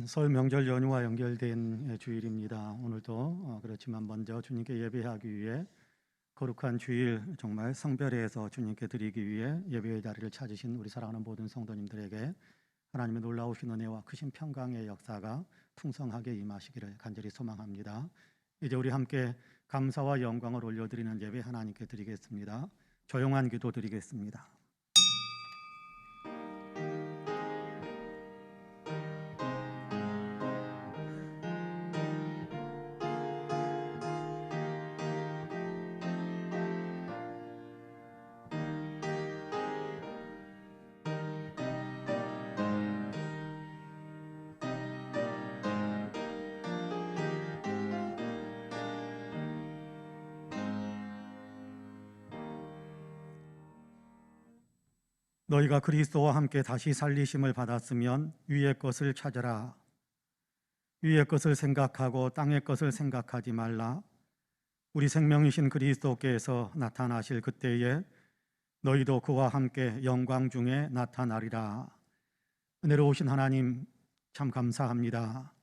설 명절 연휴와 연결된 주일입니다. 오늘도 그렇지만 먼저 주님께 예배하기 위해 거룩한 주일 정말 성별회에서 주님께 드리기 위해 예배의 자리를 찾으신 우리 사랑하는 모든 성도님들에게 하나님의 놀라우신 은혜와 크신 평강의 역사가 풍성하게 임하시기를 간절히 소망합니다. 이제 우리 함께 감사와 영광을 올려드리는 예배 하나님께 드리겠습니다. 조용한 기도 드리겠습니다. 너희가 그리스도와 함께 다시 살리심을 받았으면 위의 것을 찾으라. 위의 것을 생각하고 땅의 것을 생각하지 말라. 우리 생명이신 그리스도께서 나타나실 그때에 너희도 그와 함께 영광 중에 나타나리라. 은혜로우신 하나님 참 감사합니다.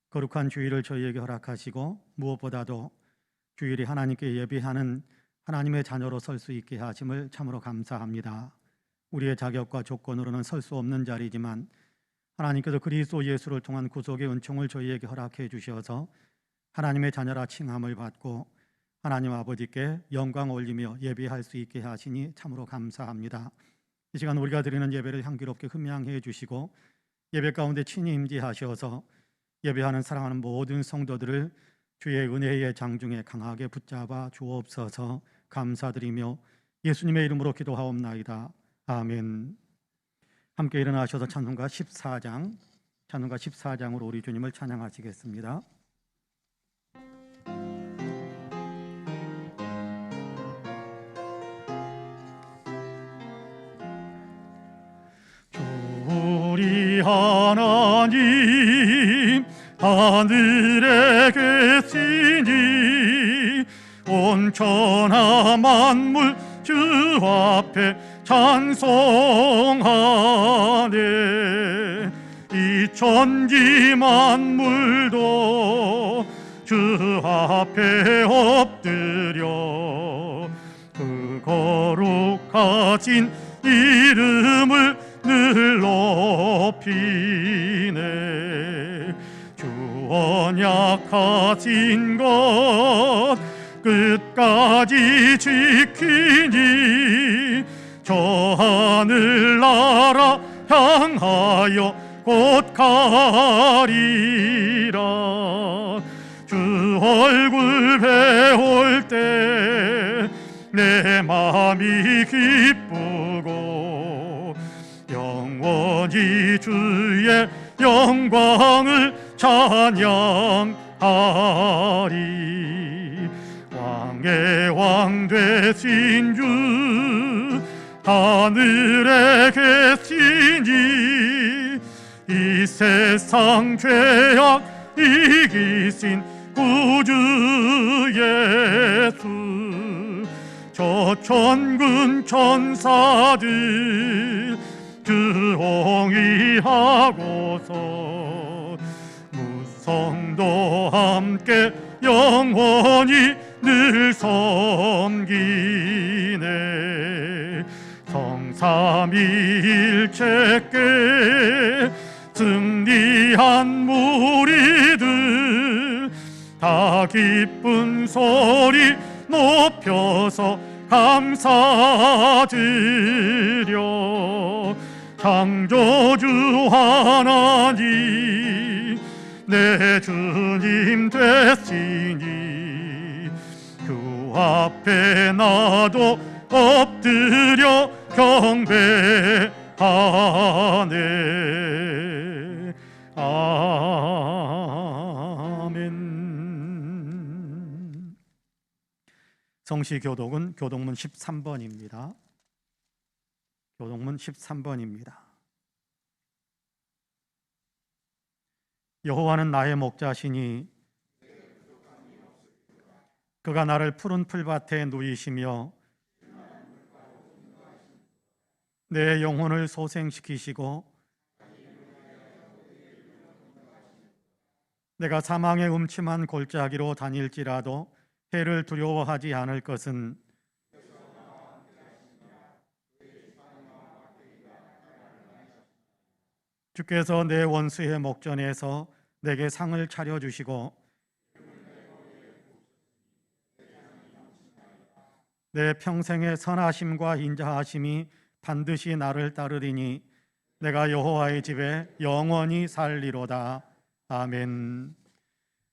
거룩한 주일을 저희에게 허락하시고 무엇보다도 주일이 하나님께 예배하는 하나님의 자녀로 설 수 있게 하심을 참으로 감사합니다. 우리의 자격과 조건으로는 설 수 없는 자리지만 하나님께서 그리스도 예수를 통한 구속의 은총을 저희에게 허락해 주셔서 하나님의 자녀라 칭함을 받고 하나님 아버지께 영광 올리며 예배할 수 있게 하시니 참으로 감사합니다. 이 시간 우리가 드리는 예배를 향기롭게 흠양해 주시고 예배 가운데 친히 임재하셔서 예배하는 사랑하는 모든 성도들을 주의 은혜의 장중에 강하게 붙잡아 주옵소서. 감사드리며 예수님의 이름으로 기도하옵나이다. 아멘. 함께 일어나셔서 찬송가 14장으로 우리 주님을 찬양하시겠습니다. 우리 하나님 하늘에 계시니 온 천하 만물 주 앞에 찬송하네. 이 천지 만물도 주 앞에 엎드려 그 거룩하신 이름을 늘 높이네. 주 언약하신 것 끝까지 지키니 저 하늘나라 향하여 곧 가리라. 주 얼굴 배울 때 내 마음이 기쁘고 영원히 주의 영광을 찬양하리. 왕의 왕 되신 주 하늘에 계시니 이 세상 죄악 이기신 구주 예수. 저 천군 천사들 주홍이하고서 무성도 함께 영원히 늘 섬기네. 성삼위일체께 승리한 무리들 다 기쁜 소리 높여서 감사드려. 창조주 하나님 내 주님 되시니 그 앞에 나도 엎드려 경배하네. 아멘. 성시교독은 교독문 13번입니다. 교독문 13번입니다. 여호와는 나의 목자시니 그가 나를 푸른 풀밭에 누이시며 내 영혼을 소생시키시고 내가 사망의 음침한 골짜기로 다닐지라도 해를 두려워하지 않을 것은 주께서 내 원수의 목전에서 내게 상을 차려주시고 내 평생의 선하심과 인자하심이 반드시 나를 따르리니 내가 여호와의 집에 영원히 살리로다. 아멘.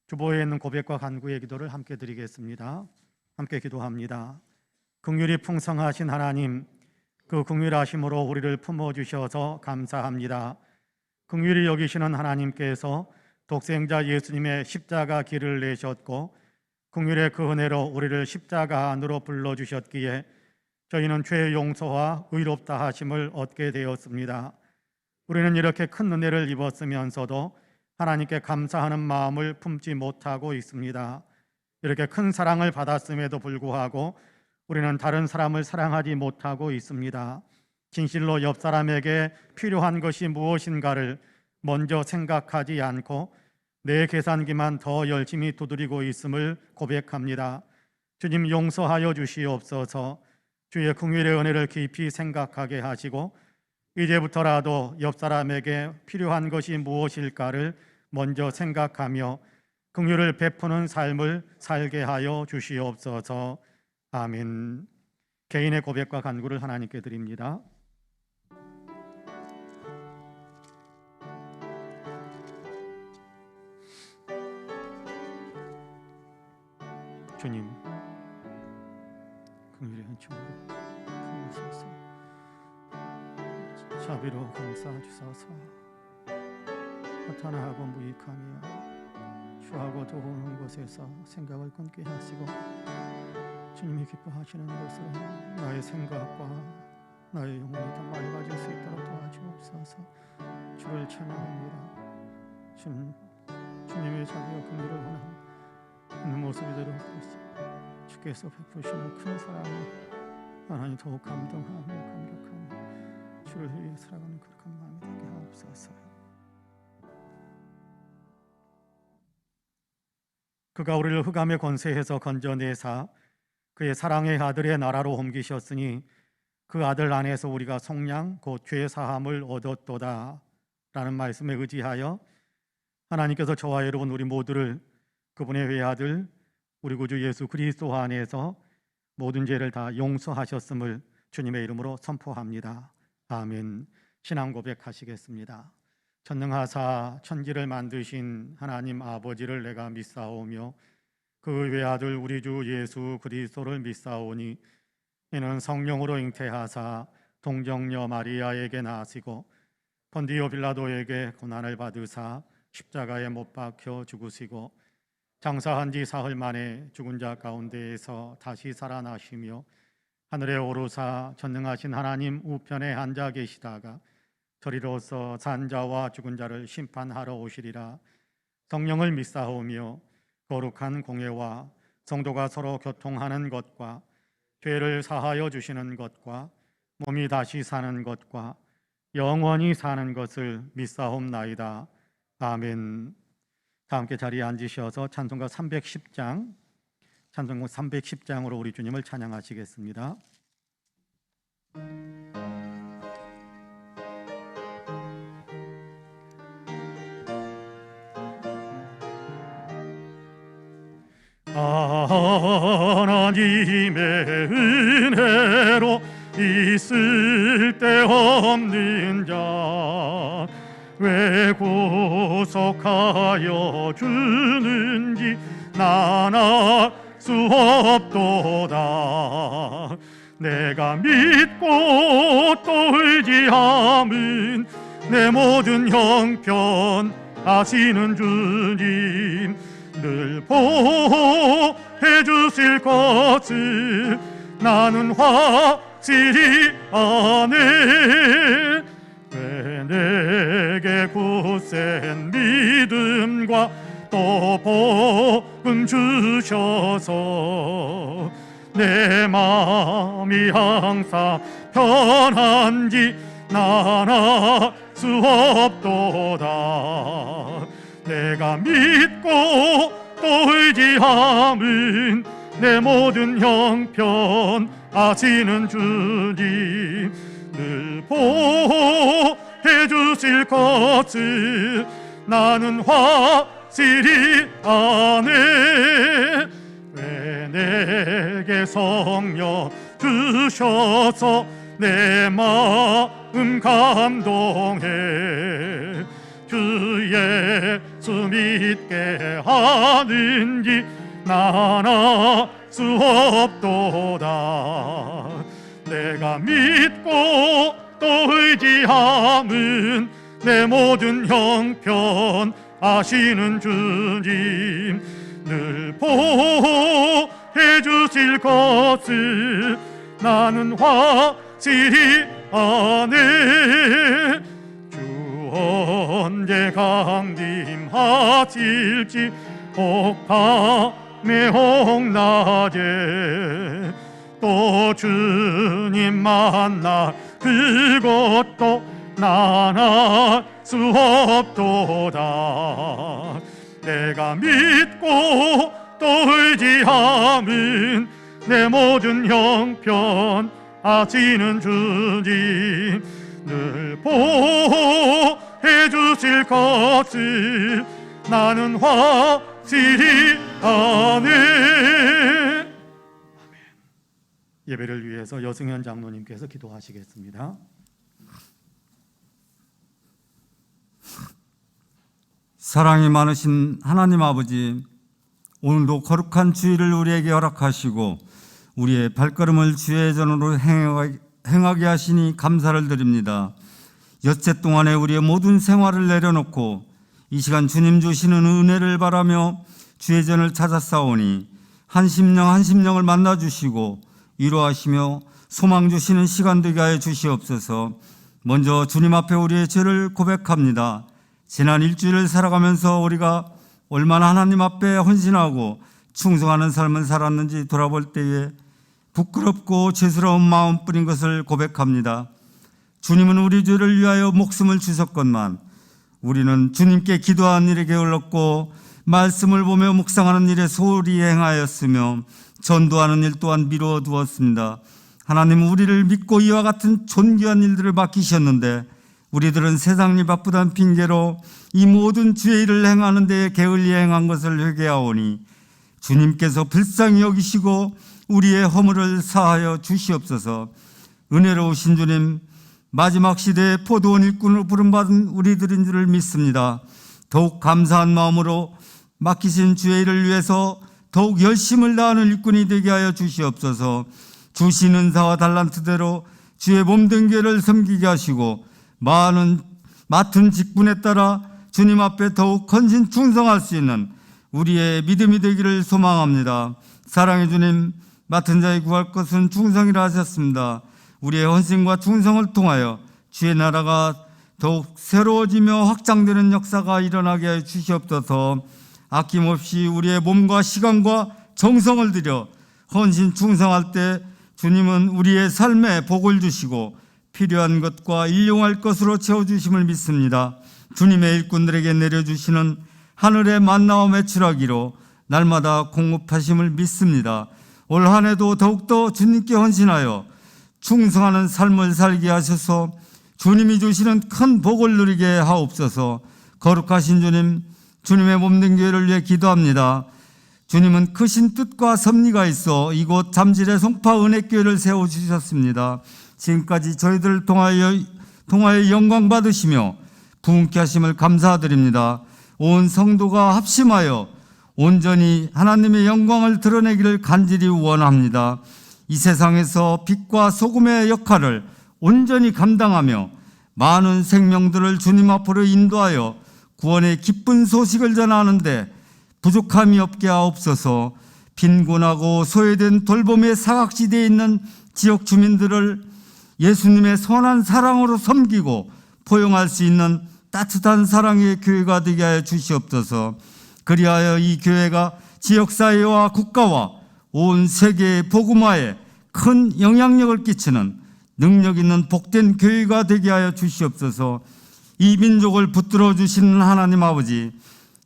주보에 있는 고백과 간구의 기도를 함께 드리겠습니다. 함께 기도합니다. 긍휼이 풍성하신 하나님, 그 긍휼하심으로 우리를 품어주셔서 감사합니다. 긍휼히 여기시는 하나님께서 독생자 예수님의 십자가 길을 내셨고 긍휼의 그 은혜로 우리를 십자가 안으로 불러주셨기에 저희는 죄의 용서와 의롭다 하심을 얻게 되었습니다. 우리는 이렇게 큰 은혜를 입었으면서도 하나님께 감사하는 마음을 품지 못하고 있습니다. 이렇게 큰 사랑을 받았음에도 불구하고 우리는 다른 사람을 사랑하지 못하고 있습니다. 진실로 옆 사람에게 필요한 것이 무엇인가를 먼저 생각하지 않고 내 계산기만 더 열심히 두드리고 있음을 고백합니다. 주님, 용서하여 주시옵소서. 주의 긍휼의 은혜를 깊이 생각하게 하시고 이제부터라도 옆 사람에게 필요한 것이 무엇일까를 먼저 생각하며 긍휼을 베푸는 삶을 살게 하여 주시옵소서. 아멘. 개인의 고백과 간구를 하나님께 드립니다. 주님, 긍휼의 은총으로 품으소서. 자비로 감싸주소서. 허탄하고 무익하며 주하고 도우는 곳에서 생각을 끊게 하시고 주님이 기뻐하시는 것으로 나의 생각과 나의 영혼이 더 맑아질 수 있도록 도와주옵소서. 주를 찬양합니다. 주님의 자비와 긍휼을 원하는 있는 모습이대로 주께서 베푸시는 큰 사랑을 하나님 더욱 감동하며 감격하며 주를 위해 살아가는 거룩한 마음이 되게 하옵소서. 그가 우리를 흑암의 권세에서 건져내사 그의 사랑의 아들의 나라로 옮기셨으니 그 아들 안에서 우리가 속량 곧 죄 사함을 얻었도다 라는 말씀에 의지하여 하나님께서 저와 여러분 우리 모두를 그분의 외아들 우리 구주 예수 그리스도 안에서 모든 죄를 다 용서하셨음을 주님의 이름으로 선포합니다. 아멘. 신앙 고백하시겠습니다. 전능하사 천지를 만드신 하나님 아버지를 내가 믿사오며 그 외아들 우리 주 예수 그리스도를 믿사오니 이는 성령으로 잉태하사 동정녀 마리아에게 나시고 본디오 빌라도에게 고난을 받으사 십자가에 못 박혀 죽으시고 장사한 지 사흘 만에 죽은 자 가운데에서 다시 살아나시며 하늘에 오르사 전능하신 하나님 우편에 앉아 계시다가 저리로서 산 자와 죽은 자를 심판하러 오시리라. 성령을 믿사오며 거룩한 공예와 성도가 서로 교통하는 것과 죄를 사하여 주시는 것과 몸이 다시 사는 것과 영원히 사는 것을 믿사옵나이다. 아멘. 다 함께 자리에 앉으셔서 찬송가 310장, 찬송가 310장으로 우리 주님을 찬양하시겠습니다. 하나님의 은혜로 있을 데 없는 자 왜 구속하여 주는지 난 알 수 없도다. 내가 믿고 또 의지함은 내 모든 형편 아시는 주님 늘 보호해 주실 것을 나는 확실히 아네. 왜 내게 굳센 믿음과 또 복음 주셔서 내 마음이 항상 편한지 난 알 수 없도다. 내가 믿고 또 의지함은 내 모든 형편 아시는 주님 늘 보호해 주실 것을 나는 확실히 아네. 왜 내게 성령 주셔서 내 마음 감동해 주 예수 믿게 하는지 난 알 수 없도다. 내가 믿고 또 의지함은 내 모든 형편 아시는 주님 늘 보호해 주실 것을 나는 확실히 아네. 주 언제 강림하실지 혹함의 홍낮에 또 주님 만나 그것도 난 알 수 없도다. 내가 믿고 또 의지함은 내 모든 형편 아시는 주님 늘 보호해 주실 것을 나는 확실히 아네. 예배를 위해서 여승현 장로님께서 기도하시겠습니다. 사랑이 많으신 하나님 아버지, 오늘도 거룩한 주일을 우리에게 허락하시고 우리의 발걸음을 주의 전으로 행하게 하시니 감사를 드립니다. 엿새 동안에 우리의 모든 생활을 내려놓고 이 시간 주님 주시는 은혜를 바라며 주의 전을 찾아싸우니 한 심령을 만나주시고 위로하시며 소망 주시는 시간 되게 하여 주시옵소서. 먼저 주님 앞에 우리의 죄를 고백합니다. 지난 일주일을 살아가면서 우리가 얼마나 하나님 앞에 헌신하고 충성하는 삶을 살았는지 돌아볼 때에 부끄럽고 죄스러운 마음뿐인 것을 고백합니다. 주님은 우리 죄를 위하여 목숨을 주셨건만 우리는 주님께 기도하는 일에 게을렀고 말씀을 보며 묵상하는 일에 소홀히 행하였으며 전도하는 일 또한 미루어 두었습니다. 하나님, 우리를 믿고 이와 같은 존귀한 일들을 맡기셨는데 우리들은 세상 일 바쁘다는 핑계로 이 모든 주의 일을 행하는 데에 게을리 행한 것을 회개하오니 주님께서 불쌍히 여기시고 우리의 허물을 사하여 주시옵소서. 은혜로우신 주님, 마지막 시대의 포도원 일꾼으로 부름받은 우리들인 줄을 믿습니다. 더욱 감사한 마음으로 맡기신 주의 일을 위해서 더욱 열심을 다하는 일꾼이 되게 하여 주시옵소서. 주신 은사와 달란트대로 주의 몸된 교회를 섬기게 하시고 맡은 직분에 따라 주님 앞에 더욱 헌신 충성할 수 있는 우리의 믿음이 되기를 소망합니다. 사랑의 주님, 맡은 자에 구할 것은 충성이라 하셨습니다. 우리의 헌신과 충성을 통하여 주의 나라가 더욱 새로워지며 확장되는 역사가 일어나게 해 주시옵소서. 아낌없이 우리의 몸과 시간과 정성을 들여 헌신 충성할 때 주님은 우리의 삶에 복을 주시고 필요한 것과 일용할 것으로 채워주심을 믿습니다. 주님의 일꾼들에게 내려주시는 하늘의 만나와 매출하기로 날마다 공급하심을 믿습니다. 올 한 해도 더욱더 주님께 헌신하여 충성하는 삶을 살게 하셔서 주님이 주시는 큰 복을 누리게 하옵소서. 거룩하신 주님, 주님의 몸된 교회를 위해 기도합니다. 주님은 크신 뜻과 섭리가 있어 이곳 잠실의 송파 은혜교회를 세워주셨습니다. 지금까지 저희들을 통하여 영광 받으시며 부흥케 하심을 감사드립니다. 온 성도가 합심하여 온전히 하나님의 영광을 드러내기를 간절히 원합니다. 이 세상에서 빛과 소금의 역할을 온전히 감당하며 많은 생명들을 주님 앞으로 인도하여 구원의 기쁜 소식을 전하는데 부족함이 없게 하옵소서. 빈곤하고 소외된 돌봄의 사각지대에 있는 지역 주민들을 예수님의 선한 사랑으로 섬기고 포용할 수 있는 따뜻한 사랑의 교회가 되게 하여 주시옵소서. 그리하여 이 교회가 지역사회와 국가와 온 세계의 복음화에 큰 영향력을 끼치는 능력 있는 복된 교회가 되게 하여 주시옵소서. 이 민족을 붙들어 주시는 하나님 아버지,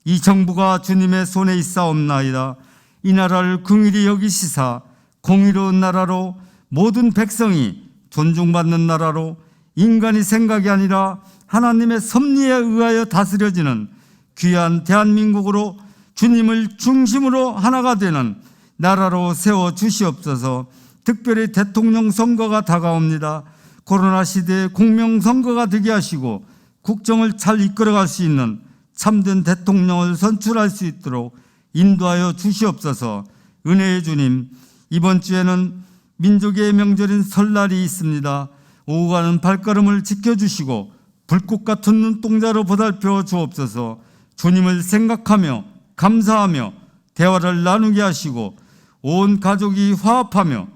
이 정부가 주님의 손에 있사옵나이다. 이 나라를 긍휼히 여기시사 공의로운 나라로 모든 백성이 존중받는 나라로 인간이 생각이 아니라 하나님의 섭리에 의하여 다스려지는 귀한 대한민국으로 주님을 중심으로 하나가 되는 나라로 세워 주시옵소서. 특별히 대통령 선거가 다가옵니다. 코로나 시대에 공명선거가 되게 하시고 국정을 잘 이끌어갈 수 있는 참된 대통령을 선출할 수 있도록 인도하여 주시옵소서. 은혜의 주님, 이번 주에는 민족의 명절인 설날이 있습니다. 오고 가는 발걸음을 지켜주시고 불꽃 같은 눈동자로 보살펴 주옵소서. 주님을 생각하며 감사하며 대화를 나누게 하시고 온 가족이 화합하며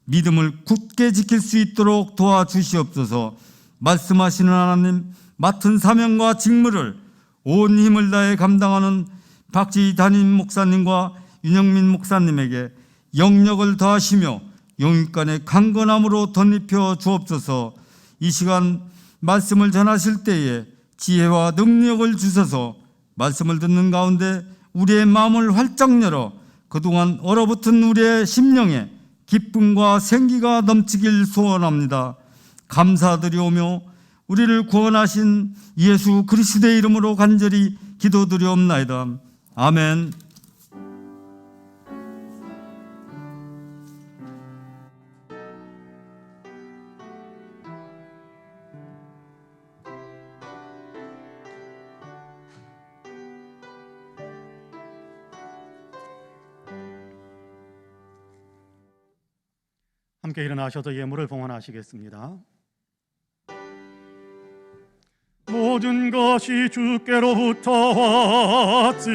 믿음을 굳게 지킬 수 있도록 도와주시옵소서. 말씀하시는 하나님, 맡은 사명과 직무를 온 힘을 다해 감당하는 박지희 담임 목사님과 윤영민 목사님에게 영력을 더하시며 영육간의 강건함으로 덧입혀 주옵소서. 이 시간 말씀을 전하실 때에 지혜와 능력을 주셔서 말씀을 듣는 가운데 우리의 마음을 활짝 열어 그동안 얼어붙은 우리의 심령에 기쁨과 생기가 넘치길 소원합니다. 감사드리오며 우리를 구원하신 예수 그리스도의 이름으로 간절히 기도드리옵나이다. 아멘. 함께 일어나셔서 예물을 봉헌하시겠습니다. 모든 것이 주께로부터 왔으니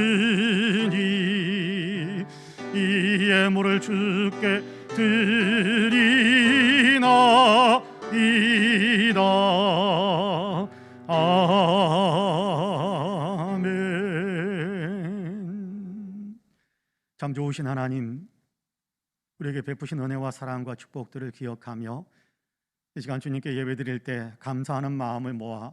이 예물을 주께 드리나이다. 아멘. 참 좋으신 하나님, 우리에게 베푸신 은혜와 사랑과 축복들을 기억하며 이 시간 주님께 예배드릴 때 감사하는 마음을 모아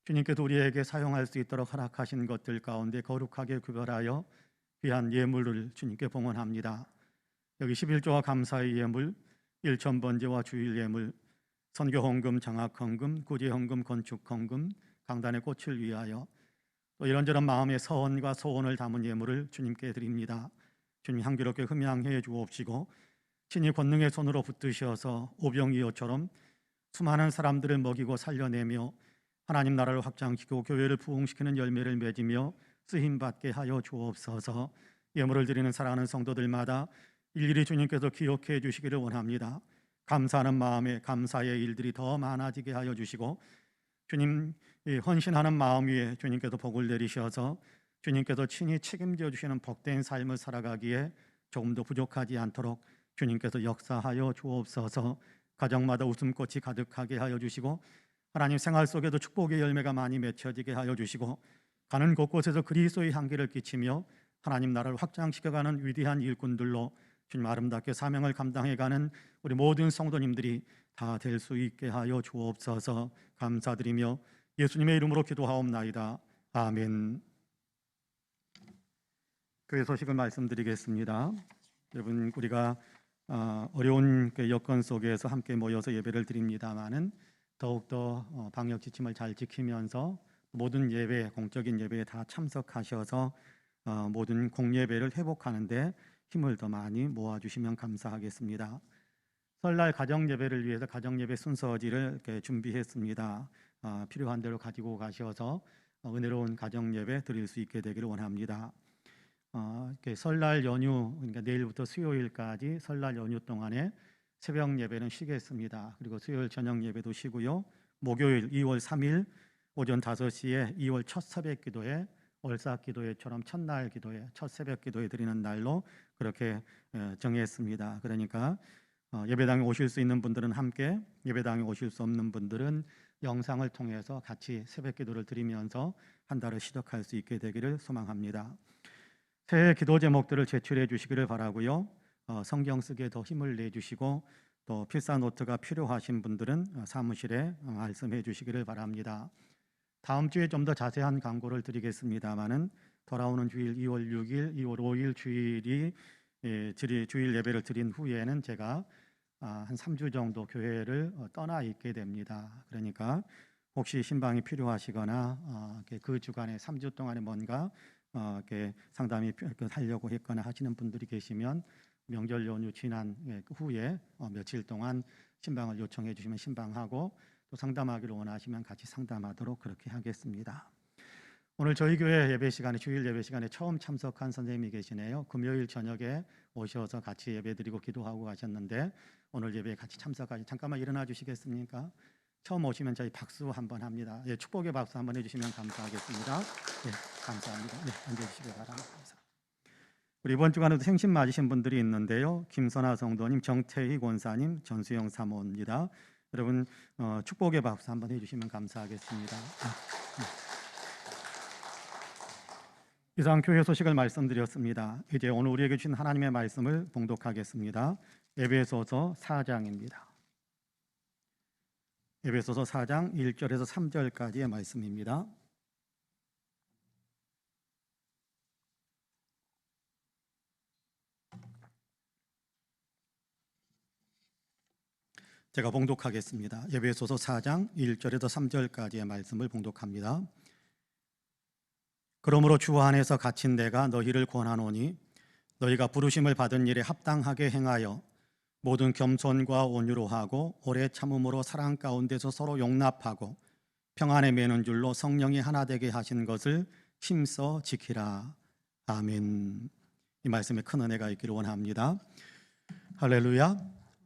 주님께서 우리에게 사용할 수 있도록 허락하신 것들 가운데 거룩하게 구별하여 귀한 예물을 주님께 봉헌합니다. 여기 11조와 감사의 예물, 일천번제와 주일 예물, 선교헌금, 장학헌금, 구제헌금, 건축헌금, 강단의 꽃을 위하여 또 이런저런 마음의 서원과 소원을 담은 예물을 주님께 드립니다. 주님 향기롭게 흠양해 주옵시고 친히 권능의 손으로 붙드셔서 오병이어처럼 수많은 사람들을 먹이고 살려내며 하나님 나라를 확장시키고 교회를 부흥시키는 열매를 맺으며 쓰임받게 하여 주옵소서. 예물을 드리는 사랑하는 성도들마다 일일이 주님께서 기억해 주시기를 원합니다. 감사하는 마음에 감사의 일들이 더 많아지게 하여 주시고 주님 헌신하는 마음 위에 주님께서 복을 내리셔서 주님께서 친히 책임져 주시는 복된 삶을 살아가기에 조금도 부족하지 않도록 주님께서 역사하여 주옵소서. 가정마다 웃음꽃이 가득하게 하여 주시고 하나님 생활 속에도 축복의 열매가 많이 맺혀지게 하여 주시고 가는 곳곳에서 그리스도의 향기를 끼치며 하나님 나라를 확장시켜가는 위대한 일꾼들로 주님 아름답게 사명을 감당해가는 우리 모든 성도님들이 다 될 수 있게 하여 주옵소서. 감사드리며 예수님의 이름으로 기도하옵나이다. 아멘. 교회 소식을 말씀드리겠습니다. 여러분, 우리가 어려운 여건 속에서 함께 모여서 예배를 드립니다마는 더욱더 방역 지침을 잘 지키면서 모든 예배, 공적인 예배에 다 참석하셔서 모든 공예배를 회복하는데 힘을 더 많이 모아주시면 감사하겠습니다. 설날 가정예배를 위해서 가정예배 순서지를 이렇게 준비했습니다. 필요한 대로 가지고 가셔서 은혜로운 가정예배 드릴 수 있게 되기를 원합니다. 설날 연휴, 그러니까 내일부터 수요일까지 설날 연휴 동안에 새벽 예배는 쉬겠습니다. 그리고 수요일 저녁 예배도 쉬고요. 목요일 2월 3일 오전 5시에 2월 첫 새벽 기도회, 월삭 기도회처럼 첫날 기도회, 첫 새벽 기도회 드리는 날로 그렇게 정했습니다. 그러니까 예배당에 오실 수 있는 분들은 함께, 예배당에 오실 수 없는 분들은 영상을 통해서 같이 새벽 기도를 드리면서 한 달을 시작할 수 있게 되기를 소망합니다. 새해 기도 제목들을 제출해 주시기를 바라고요. 성경 쓰기에 더 힘을 내주시고 또 필사 노트가 필요하신 분들은 사무실에 말씀해 주시기를 바랍니다. 다음 주에 좀 더 자세한 광고를 드리겠습니다마는 돌아오는 주일 2월 6일, 2월 5일 주일이 주일 예배를 드린 후에는 제가 한 3주 정도 교회를 떠나 있게 됩니다. 그러니까 혹시 신방이 필요하시거나 그 주간에 3주 동안에 뭔가 이렇게 상담이 하려고 했거나 하시는 분들이 계시면 명절 연휴 지난 후에 며칠 동안 신방을 요청해 주시면 신방하고 또 상담하기를 원하시면 같이 상담하도록 그렇게 하겠습니다. 오늘 저희 교회 예배 시간에 주일 예배 시간에 처음 참석한 선생님이 계시네요. 금요일 저녁에 오셔서 같이 예배드리고 기도하고 가셨는데 오늘 예배에 같이 참석하시. 잠깐만 일어나 주시겠습니까? 처음 오시면 저희 박수 한번 합니다. 예, 축복의 박수 한번 해주시면 감사하겠습니다. 예, 감사합니다. 네, 앉아주시기 바랍니다. 우리 이번 주간에도 생신 맞으신 분들이 있는데요. 김선아 성도님, 정태희 권사님, 전수영 사모입니다. 여러분 축복의 박수 한번 해주시면 감사하겠습니다. 이상 교회 소식을 말씀드렸습니다. 이제 오늘 우리에게 주신 하나님의 말씀을 봉독하겠습니다. 에베소서 4장입니다. 에베소서 4장 1절에서 3절까지의 말씀입니다. 제가 봉독하겠습니다. 에베소서 4장 1절에서 3절까지의 말씀을 봉독합니다. 그러므로 주 안에서 갇힌 내가 너희를 권하노니 너희가 부르심을 받은 일에 합당하게 행하여 모든 겸손과 온유로 하고 오래 참음으로 사랑 가운데서 서로 용납하고 평안에 매는 줄로 성령이 하나 되게 하신 것을 힘써 지키라. 아멘. 이 말씀에 큰 은혜가 있기를 원합니다. 할렐루야.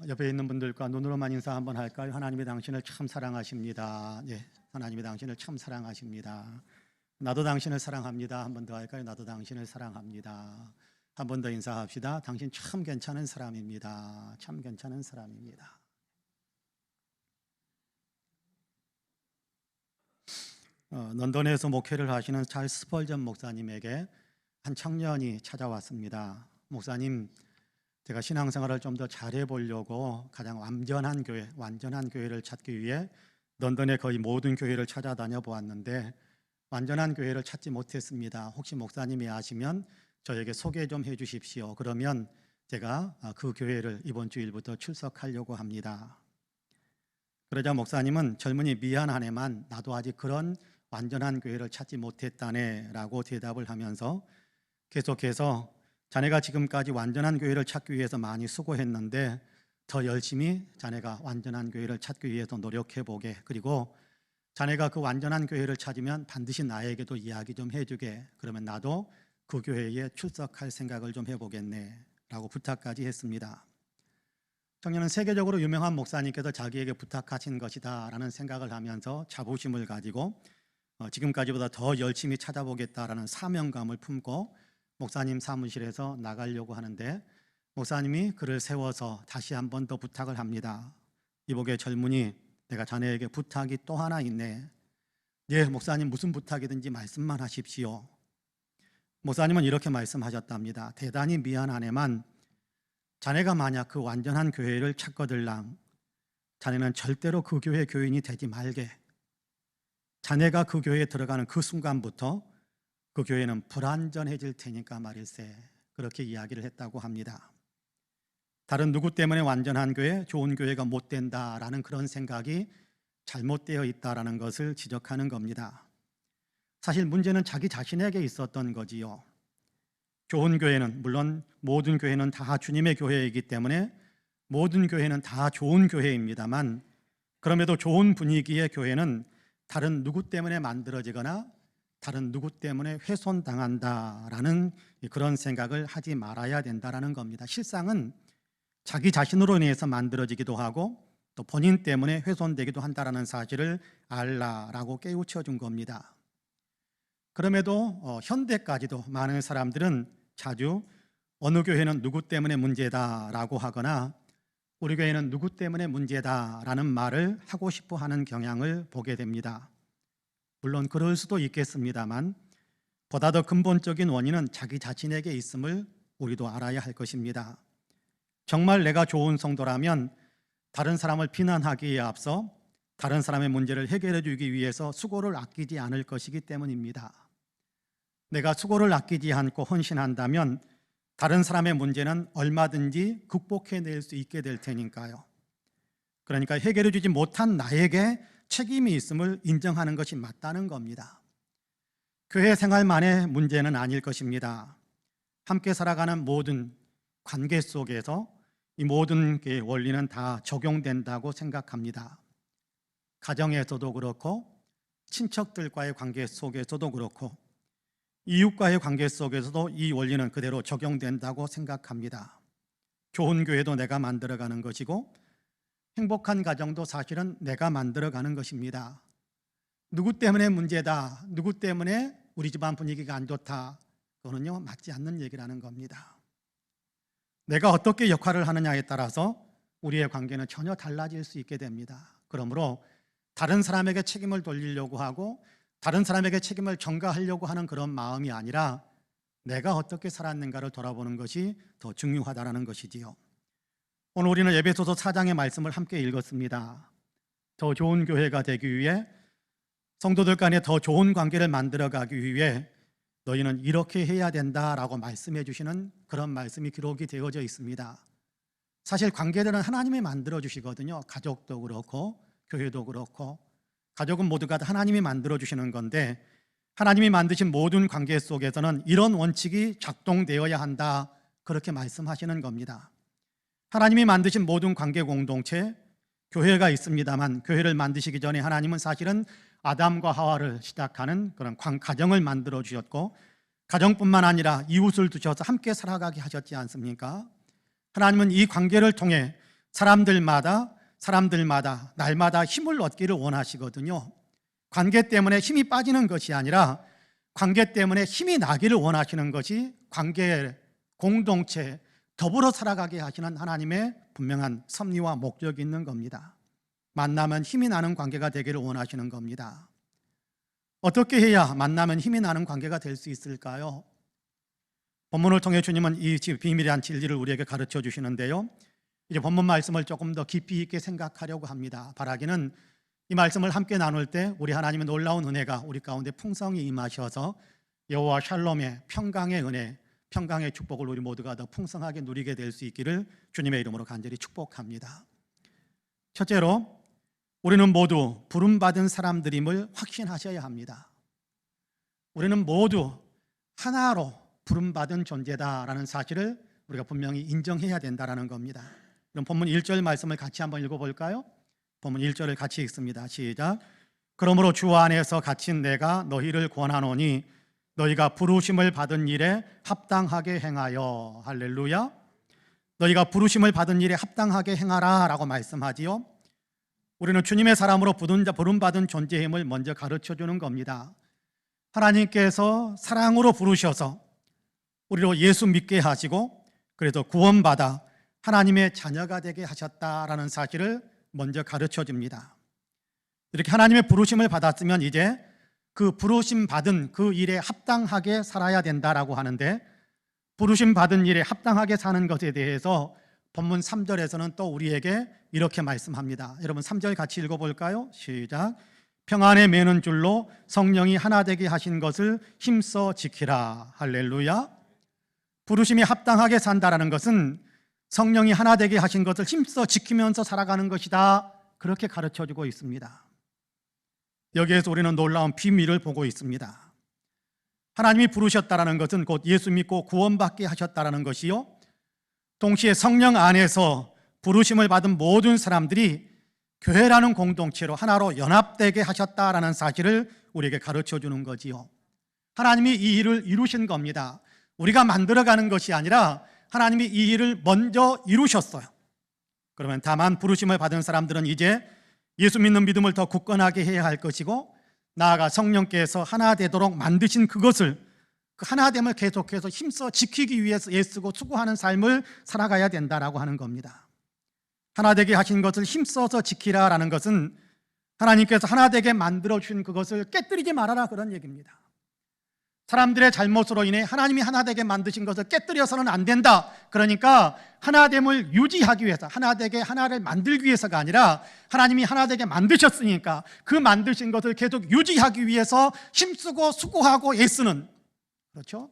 옆에 있는 분들과 눈으로만 인사 한번 할까요? 하나님이 당신을 참 사랑하십니다. 예, 하나님이 당신을 참 사랑하십니다. 나도 당신을 사랑합니다. 한 번 더 할까요? 나도 당신을 사랑합니다. 한 번 더 인사합시다. 당신 참 괜찮은 사람입니다. 참 괜찮은 사람입니다. 런던에서 목회를 하시는 찰스 스펄전 목사님에게 한 청년이 찾아왔습니다. 목사님, 제가 신앙생활을 좀 더 잘해 보려고 가장 완전한 교회를 찾기 위해 런던의 거의 모든 교회를 찾아다녀 보았는데 완전한 교회를 찾지 못했습니다. 혹시 목사님이 아시면 저에게 소개 좀 해 주십시오. 그러면 제가 그 교회를 이번 주일부터 출석하려고 합니다. 그러자 목사님은 젊은이 미안하네만 나도 아직 그런 완전한 교회를 찾지 못했다네 라고 대답을 하면서 계속해서 자네가 지금까지 완전한 교회를 찾기 위해서 많이 수고했는데 더 열심히 자네가 완전한 교회를 찾기 위해서 노력해보게, 그리고 자네가 그 완전한 교회를 찾으면 반드시 나에게도 이야기 좀 해주게, 그러면 나도 그 교회에 출석할 생각을 좀 해보겠네 라고 부탁까지 했습니다. 청년은 세계적으로 유명한 목사님께서 자기에게 부탁하신 것이다 라는 생각을 하면서 자부심을 가지고 지금까지보다 더 열심히 찾아보겠다라는 사명감을 품고 목사님 사무실에서 나가려고 하는데 목사님이 그를 세워서 다시 한 번 더 부탁을 합니다. 이복의 젊은이, 내가 자네에게 부탁이 또 하나 있네. 예, 목사님 무슨 부탁이든지 말씀만 하십시오. 목사님은 이렇게 말씀하셨답니다. 대단히 미안하네만 자네가 만약 그 완전한 교회를 찾거들랑 자네는 절대로 그 교회 교인이 되지 말게. 자네가 그 교회에 들어가는 그 순간부터 그 교회는 불완전해질 테니까 말일세. 그렇게 이야기를 했다고 합니다. 다른 누구 때문에 완전한 교회, 좋은 교회가 못 된다라는 그런 생각이 잘못되어 있다라는 것을 지적하는 겁니다. 사실 문제는 자기 자신에게 있었던 거지요. 좋은 교회는, 물론 모든 교회는 다 주님의 교회이기 때문에 모든 교회는 다 좋은 교회입니다만, 그럼에도 좋은 분위기의 교회는 다른 누구 때문에 만들어지거나 다른 누구 때문에 훼손당한다라는 그런 생각을 하지 말아야 된다라는 겁니다. 실상은 자기 자신으로 인해서 만들어지기도 하고 또 본인 때문에 훼손되기도 한다라는 사실을 알라라고 깨우쳐 준 겁니다. 그럼에도 현대까지도 많은 사람들은 자주 어느 교회는 누구 때문에 문제다라고 하거나 우리 교회는 누구 때문에 문제다라는 말을 하고 싶어 하는 경향을 보게 됩니다. 물론 그럴 수도 있겠습니다만 보다 더 근본적인 원인은 자기 자신에게 있음을 우리도 알아야 할 것입니다. 정말 내가 좋은 성도라면 다른 사람을 비난하기에 앞서 다른 사람의 문제를 해결해 주기 위해서 수고를 아끼지 않을 것이기 때문입니다. 내가 수고를 아끼지 않고 헌신한다면 다른 사람의 문제는 얼마든지 극복해낼 수 있게 될 테니까요. 그러니까 해결해 주지 못한 나에게 책임이 있음을 인정하는 것이 맞다는 겁니다. 교회 생활만의 문제는 아닐 것입니다. 함께 살아가는 모든 관계 속에서 이 모든 원리는 다 적용된다고 생각합니다. 가정에서도 그렇고 친척들과의 관계 속에서도 그렇고 이웃과의 관계 속에서도 이 원리는 그대로 적용된다고 생각합니다. 좋은 교회도 내가 만들어가는 것이고 행복한 가정도 사실은 내가 만들어가는 것입니다. 누구 때문에 문제다, 누구 때문에 우리 집안 분위기가 안 좋다, 그거는요 맞지 않는 얘기라는 겁니다. 내가 어떻게 역할을 하느냐에 따라서 우리의 관계는 전혀 달라질 수 있게 됩니다. 그러므로 다른 사람에게 책임을 돌리려고 하고 다른 사람에게 책임을 전가하려고 하는 그런 마음이 아니라 내가 어떻게 살았는가를 돌아보는 것이 더 중요하다는 것이지요. 오늘 우리는 에베소서 4장의 말씀을 함께 읽었습니다. 더 좋은 교회가 되기 위해 성도들 간에 더 좋은 관계를 만들어가기 위해 너희는 이렇게 해야 된다라고 말씀해 주시는 그런 말씀이 기록이 되어져 있습니다. 사실 관계들은 하나님이 만들어 주시거든요. 가족도 그렇고 교회도 그렇고 가족은 모두가 하나님이 만들어 주시는 건데 하나님이 만드신 모든 관계 속에서는 이런 원칙이 작동되어야 한다, 그렇게 말씀하시는 겁니다. 하나님이 만드신 모든 관계 공동체, 교회가 있습니다만 교회를 만드시기 전에 하나님은 사실은 아담과 하와를 시작하는 그런 가정을 만들어 주셨고 가정뿐만 아니라 이웃을 두셔서 함께 살아가게 하셨지 않습니까? 하나님은 이 관계를 통해 사람들마다 날마다 힘을 얻기를 원하시거든요. 관계 때문에 힘이 빠지는 것이 아니라 관계 때문에 힘이 나기를 원하시는 것이 관계 공동체 더불어 살아가게 하시는 하나님의 분명한 섭리와 목적이 있는 겁니다. 만나면 힘이 나는 관계가 되기를 원하시는 겁니다. 어떻게 해야 만나면 힘이 나는 관계가 될 수 있을까요? 본문을 통해 주님은 이 비밀한 진리를 우리에게 가르쳐 주시는데요. 이제 본문 말씀을 조금 더 깊이 있게 생각하려고 합니다. 바라기는 이 말씀을 함께 나눌 때 우리 하나님의 놀라운 은혜가 우리 가운데 풍성히 임하셔서 여호와 샬롬의 평강의 은혜, 평강의 축복을 우리 모두가 더 풍성하게 누리게 될 수 있기를 주님의 이름으로 간절히 축복합니다. 첫째로 우리는 모두 부름받은 사람들임을 확신하셔야 합니다. 우리는 모두 하나로 부름받은 존재다라는 사실을 우리가 분명히 인정해야 된다는 겁니다. 그럼 본문 1절 말씀을 같이 한번 읽어볼까요? 본문 1절을 같이 읽습니다. 시작. 그러므로 주 안에서 갇힌 내가 너희를 권하노니 너희가 부르심을 받은 일에 합당하게 행하여. 할렐루야. 너희가 부르심을 받은 일에 합당하게 행하라 라고 말씀하지요. 우리는 주님의 사람으로 부름받은 존재임을 먼저 가르쳐주는 겁니다. 하나님께서 사랑으로 부르셔서 우리로 예수 믿게 하시고 그래서 구원받아 하나님의 자녀가 되게 하셨다라는 사실을 먼저 가르쳐 줍니다. 이렇게 하나님의 부르심을 받았으면 이제 그 부르심 받은 그 일에 합당하게 살아야 된다라고 하는데, 부르심 받은 일에 합당하게 사는 것에 대해서 본문 3절에서는 또 우리에게 이렇게 말씀합니다. 여러분 3절 같이 읽어볼까요? 시작. 평안에 매는 줄로 성령이 하나 되게 하신 것을 힘써 지키라. 할렐루야. 부르심이 합당하게 산다라는 것은 성령이 하나 되게 하신 것을 힘써 지키면서 살아가는 것이다, 그렇게 가르쳐주고 있습니다. 여기에서 우리는 놀라운 비밀을 보고 있습니다. 하나님이 부르셨다라는 것은 곧 예수 믿고 구원받게 하셨다라는 것이요, 동시에 성령 안에서 부르심을 받은 모든 사람들이 교회라는 공동체로 하나로 연합되게 하셨다라는 사실을 우리에게 가르쳐주는 거지요. 하나님이 이 일을 이루신 겁니다. 우리가 만들어가는 것이 아니라 하나님이 이 일을 먼저 이루셨어요. 그러면 다만 부르심을 받은 사람들은 이제 예수 믿는 믿음을 더 굳건하게 해야 할 것이고, 나아가 성령께서 하나 되도록 만드신 그것을, 그 하나됨을 계속해서 힘써 지키기 위해서 애쓰고 수고하는 삶을 살아가야 된다라고 하는 겁니다. 하나 되게 하신 것을 힘써서 지키라라는 것은 하나님께서 하나 되게 만들어 주신 그것을 깨뜨리지 말아라, 그런 얘기입니다. 사람들의 잘못으로 인해 하나님이 하나 되게 만드신 것을 깨뜨려서는 안 된다. 그러니까 하나됨을 유지하기 위해서, 하나 되게 하나를 만들기 위해서가 아니라 하나님이 하나 되게 만드셨으니까 그 만드신 것을 계속 유지하기 위해서 힘쓰고 수고하고 애쓰는, 그렇죠?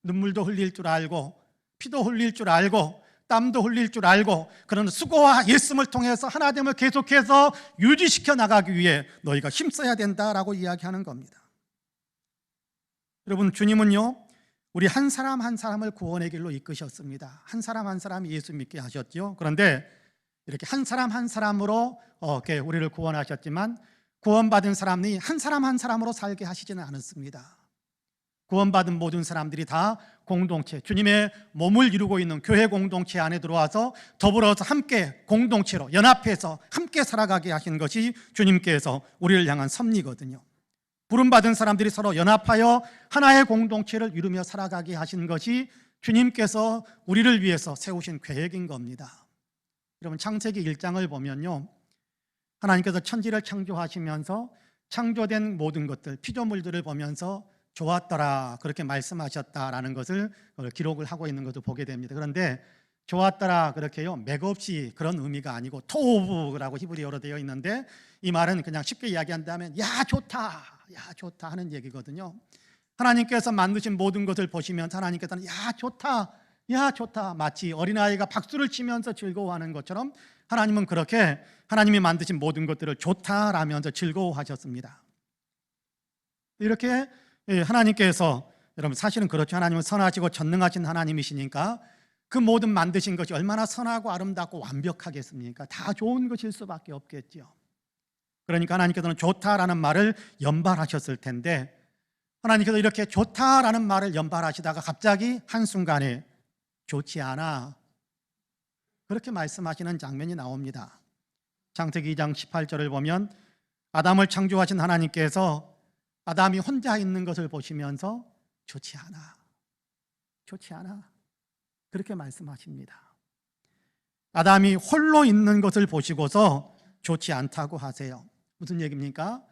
눈물도 흘릴 줄 알고 피도 흘릴 줄 알고 땀도 흘릴 줄 알고 그런 수고와 예씀을 통해서 하나됨을 계속해서 유지시켜 나가기 위해 너희가 힘써야 된다라고 이야기하는 겁니다. 여러분, 주님은요, 우리 한 사람 한 사람을 구원의 길로 이끄셨습니다. 한 사람 한 사람이 예수 믿게 하셨죠. 그런데 이렇게 한 사람 한 사람으로 이렇게 우리를 구원하셨지만 구원받은 사람이 한 사람 한 사람으로 살게 하시지는 않았습니다. 구원받은 모든 사람들이 다 공동체, 주님의 몸을 이루고 있는 교회 공동체 안에 들어와서 더불어서 함께 공동체로 연합해서 함께 살아가게 하신 것이 주님께서 우리를 향한 섭리거든요. 부름받은 사람들이 서로 연합하여 하나의 공동체를 이루며 살아가게 하신 것이 주님께서 우리를 위해서 세우신 계획인 겁니다. 여러분, 창세기 1장을 보면요, 하나님께서 천지를 창조하시면서 창조된 모든 것들, 피조물들을 보면서 좋았더라 그렇게 말씀하셨다라는 것을 기록을 하고 있는 것을 보게 됩니다. 그런데 좋았더라 그렇게요, 맥없이 그런 의미가 아니고 토브라고 히브리어로 되어 있는데 이 말은 그냥 쉽게 이야기한다면 야 좋다 하는 얘기거든요. 하나님께서 만드신 모든 것을 보시면 하나님께서는 야 좋다 마치 어린아이가 박수를 치면서 즐거워하는 것처럼 하나님은 그렇게 하나님이 만드신 모든 것들을 좋다라면서 즐거워하셨습니다. 이렇게 하나님께서, 여러분 사실은 그렇죠, 하나님은 선하시고 전능하신 하나님이시니까 그 모든 만드신 것이 얼마나 선하고 아름답고 완벽하겠습니까? 다 좋은 것일 수밖에 없겠죠. 그러니까 하나님께서는 좋다라는 말을 연발하셨을 텐데 하나님께서 이렇게 좋다라는 말을 연발하시다가 갑자기 한순간에 좋지 않아 그렇게 말씀하시는 장면이 나옵니다. 창세기 2장 18절을 보면 아담을 창조하신 하나님께서 아담이 혼자 있는 것을 보시면서 좋지 않아 그렇게 말씀하십니다. 아담이 홀로 있는 것을 보시고서 좋지 않다고 하세요. 무슨 얘기입니까?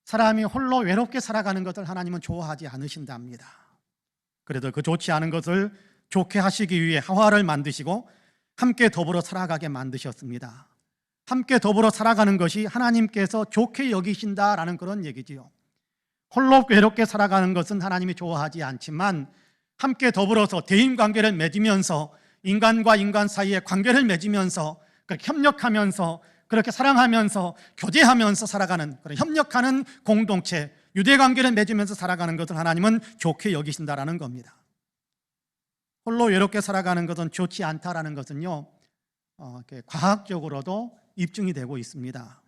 사람이 홀로 외롭게 살아가는 것을 하나님은 좋아하지 않으신답니다. 그래도 그 좋지 않은 것을 좋게 하시기 위해 하와를 만드시고 함께 더불어 살아가게 만드셨습니다. 함께 더불어 살아가는 것이 하나님께서 좋게 여기신다라는 그런 얘기지요. 홀로 외롭게 살아가는 것은 하나님이 좋아하지 않지만 함께 더불어서 대인관계를 맺으면서 인간과 인간 사이에 관계를 맺으면서 협력하면서 그렇게 사랑하면서 교제하면서 살아가는 그런 협력하는 공동체, 유대관계를 맺으면서 살아가는 것을 하나님은 좋게 여기신다라는 겁니다. 홀로 외롭게 살아가는 것은 좋지 않다라는 것은요, 과학적으로도 입증이 되고 있습니다.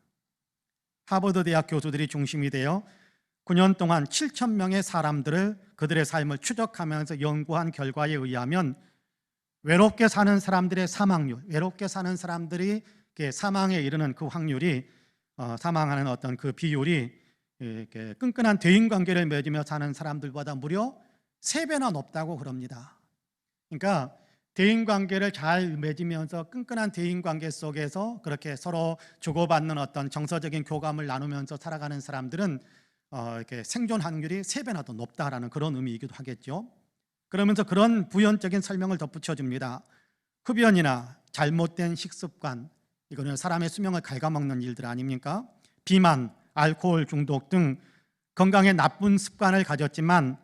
하버드 대학 교수들이 중심이 되어 9년 동안 7,000명의 사람들을 그들의 삶을 추적하면서 연구한 결과에 의하면 외롭게 사는 사람들의 사망률, 외롭게 사는 사람들이 사망에 이르는 그 확률이 사망하는 어떤 그 비율이 이렇게 끈끈한 대인관계를 맺으며 사는 사람들보다 무려 3배나 높다고 그럽니다. 그러니까 대인관계를 잘 맺으면서 끈끈한 대인관계 속에서 그렇게 서로 주고받는 어떤 정서적인 교감을 나누면서 살아가는 사람들은 이렇게 생존 확률이 3배나 더 높다라는 그런 의미이기도 하겠죠. 그러면서 그런 부연적인 설명을 덧붙여 줍니다. 흡연이나 잘못된 식습관, 이거는 사람의 수명을 갉아먹는 일들 아닙니까? 비만, 알코올 중독 등 건강에 나쁜 습관을 가졌지만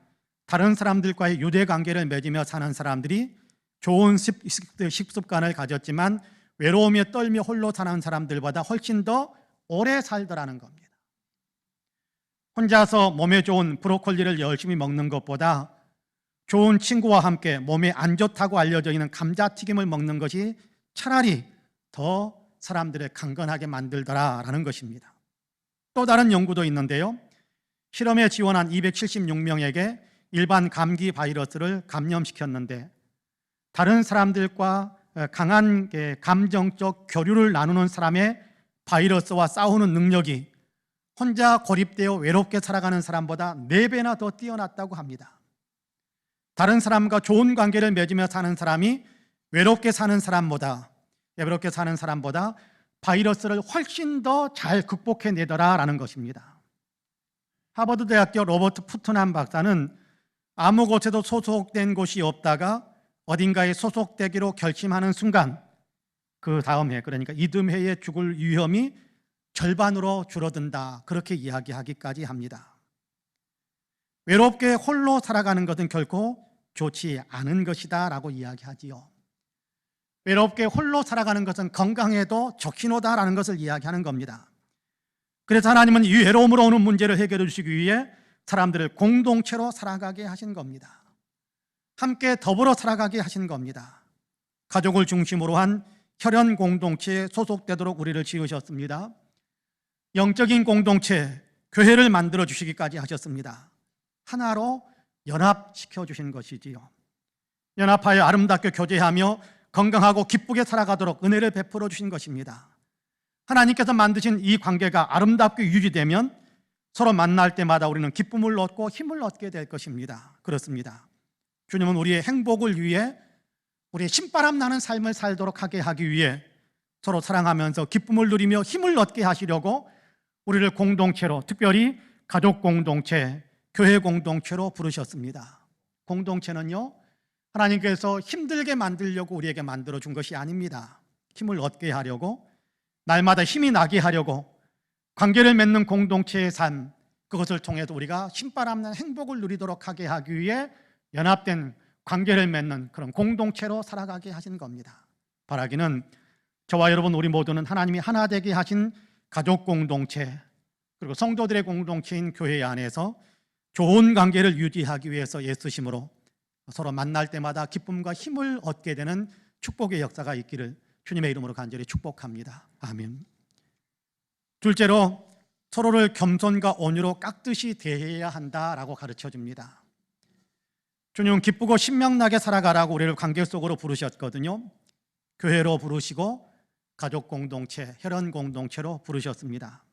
다른 사람들과의 유대관계를 맺으며 사는 사람들이 좋은 식습관을 가졌지만 외로움에 떨며 홀로 사는 사람들보다 훨씬 더 오래 살더라는 겁니다. 혼자서 몸에 좋은 브로콜리를 열심히 먹는 것보다 좋은 친구와 함께 몸에 안 좋다고 알려져 있는 감자튀김을 먹는 것이 차라리 더 사람들을 강건하게 만들더라라는 것입니다. 또 다른 연구도 있는데요, 실험에 지원한 276명에게 일반 감기 바이러스를 감염시켰는데 다른 사람들과 강한 감정적 교류를 나누는 사람의 바이러스와 싸우는 능력이 혼자 고립되어 외롭게 살아가는 사람보다 4배나 더 뛰어났다고 합니다. 다른 사람과 좋은 관계를 맺으며 사는 사람이 외롭게 사는 사람보다 바이러스를 훨씬 더 잘 극복해내더라라는 것입니다. 하버드 대학교 로버트 푸트남 박사는 아무 곳에도 소속된 곳이 없다가 어딘가에 소속되기로 결심하는 순간 그 다음 해, 그러니까 이듬해에 죽을 위험이 절반으로 줄어든다, 그렇게 이야기하기까지 합니다. 외롭게 홀로 살아가는 것은 결코 좋지 않은 것이다 라고 이야기하지요. 외롭게 홀로 살아가는 것은 건강에도 적신호다라는 것을 이야기하는 겁니다. 그래서 하나님은 이 외로움으로 오는 문제를 해결해 주시기 위해 사람들을 공동체로 살아가게 하신 겁니다. 함께 더불어 살아가게 하신 겁니다. 가족을 중심으로 한 혈연 공동체에 소속되도록 우리를 지으셨습니다. 영적인 공동체, 교회를 만들어 주시기까지 하셨습니다. 하나로 연합시켜 주신 것이지요. 연합하여 아름답게 교제하며 건강하고 기쁘게 살아가도록 은혜를 베풀어 주신 것입니다. 하나님께서 만드신 이 관계가 아름답게 유지되면 서로 만날 때마다 우리는 기쁨을 얻고 힘을 얻게 될 것입니다. 그렇습니다. 주님은 우리의 행복을 위해 우리의 신바람 나는 삶을 살도록 하기 위해 서로 사랑하면서 기쁨을 누리며 힘을 얻게 하시려고 우리를 공동체로, 특별히 가족 공동체, 교회 공동체로 부르셨습니다. 공동체는요, 하나님께서 힘들게 만들려고 우리에게 만들어준 것이 아닙니다. 힘을 얻게 하려고, 날마다 힘이 나게 하려고, 관계를 맺는 공동체의 삶, 그것을 통해서 우리가 신바람난 행복을 누리도록 하게 하기 위해 연합된 관계를 맺는 그런 공동체로 살아가게 하신 겁니다. 바라기는 저와 여러분 우리 모두는 하나님이 하나 되게 하신 가족 공동체, 그리고 성도들의 공동체인 교회 안에서 좋은 관계를 유지하기 위해서 애쓰심으로 서로 만날 때마다 기쁨과 힘을 얻게 되는 축복의 역사가 있기를 주님의 이름으로 간절히 축복합니다. 아멘. 둘째로, 서로를 겸손과 온유로 깍듯이 대해야 한다라고 가르쳐 줍니다. 주님은 기쁘고 신명나게 살아가라고 우리를 관계 속으로 부르셨거든요. 교회로 부르시고 가족 공동체, 혈연 공동체로 부르셨습니다.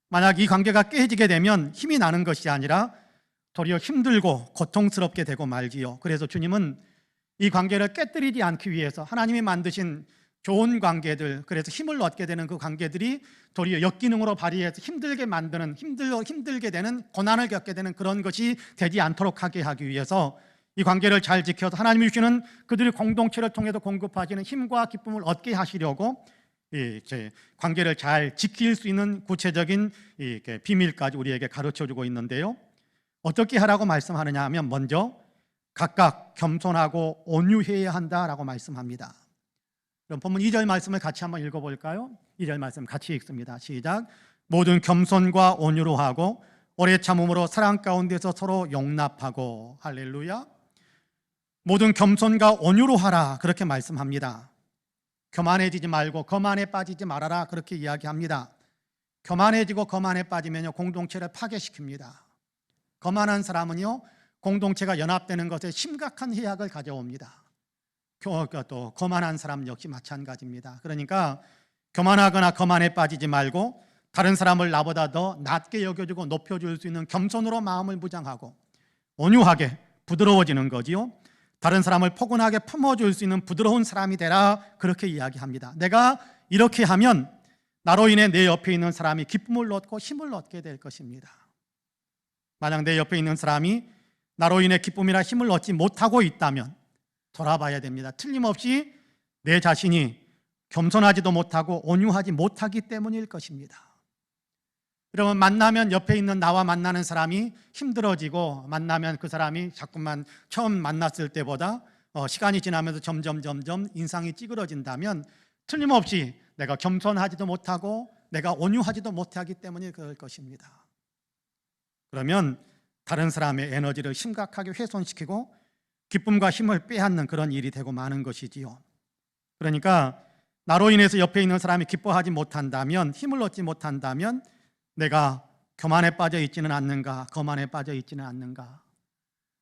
만약 이 관계가 깨지게 되면 힘이 나는 것이 아니라 도리어 힘들고 고통스럽게 되고 말지요. 그래서 주님은 이 관계를 깨뜨리지 않기 위해서 하나님이 만드신 좋은 관계들, 그래서 힘을 얻게 되는 그 관계들이 도리어 역기능으로 발휘해서 힘들게 만드는, 힘들게 되는, 고난을 겪게 되는 그런 것이 되지 않도록 하게 하기 위해서 이 관계를 잘 지켜서 하나님이 주시는 그들의 공동체를 통해서 공급하시는 힘과 기쁨을 얻게 하시려고 관계를 잘 지킬 수 있는 구체적인 비밀까지 우리에게 가르쳐주고 있는데요. 어떻게 하라고 말씀하느냐 하면, 먼저 각각 겸손하고 온유해야 한다라고 말씀합니다. 그럼 본문 2절 말씀을 같이 한번 읽어볼까요? 2절 말씀 같이 읽습니다. 시작. 모든 겸손과 온유로 하고 오래 참음으로 사랑 가운데서 서로 용납하고. 할렐루야. 모든 겸손과 온유로 하라, 그렇게 말씀합니다. 교만해지지 말고 거만에 빠지지 말아라, 그렇게 이야기합니다. 교만해지고 거만에 빠지면요, 공동체를 파괴시킵니다. 거만한 사람은요, 공동체가 연합되는 것에 심각한 해악을 가져옵니다. 또 거만한 사람 역시 마찬가지입니다. 그러니까 교만하거나 거만에 빠지지 말고 다른 사람을 나보다 더 낮게 여겨주고 높여줄 수 있는 겸손으로 마음을 무장하고 온유하게 부드러워지는 거지요. 다른 사람을 포근하게 품어줄 수 있는 부드러운 사람이 되라, 그렇게 이야기합니다. 내가 이렇게 하면 나로 인해 내 옆에 있는 사람이 기쁨을 얻고 힘을 얻게 될 것입니다. 만약 내 옆에 있는 사람이 나로 인해 기쁨이나 힘을 얻지 못하고 있다면 돌아봐야 됩니다. 틀림없이 내 자신이 겸손하지도 못하고 온유하지 못하기 때문일 것입니다. 여러분, 만나면 옆에 있는 나와 만나는 사람이 힘들어지고, 만나면 그 사람이 자꾸만 처음 만났을 때보다 시간이 지나면서 점점 인상이 찌그러진다면 틀림없이 내가 겸손하지도 못하고 내가 온유하지도 못하기 때문에 그럴 것입니다. 그러면 다른 사람의 에너지를 심각하게 훼손시키고 기쁨과 힘을 빼앗는 그런 일이 되고 마는 것이지요. 그러니까 나로 인해서 옆에 있는 사람이 기뻐하지 못한다면, 힘을 얻지 못한다면 내가 교만에 빠져 있지는 않는가, 거만에 빠져 있지는 않는가,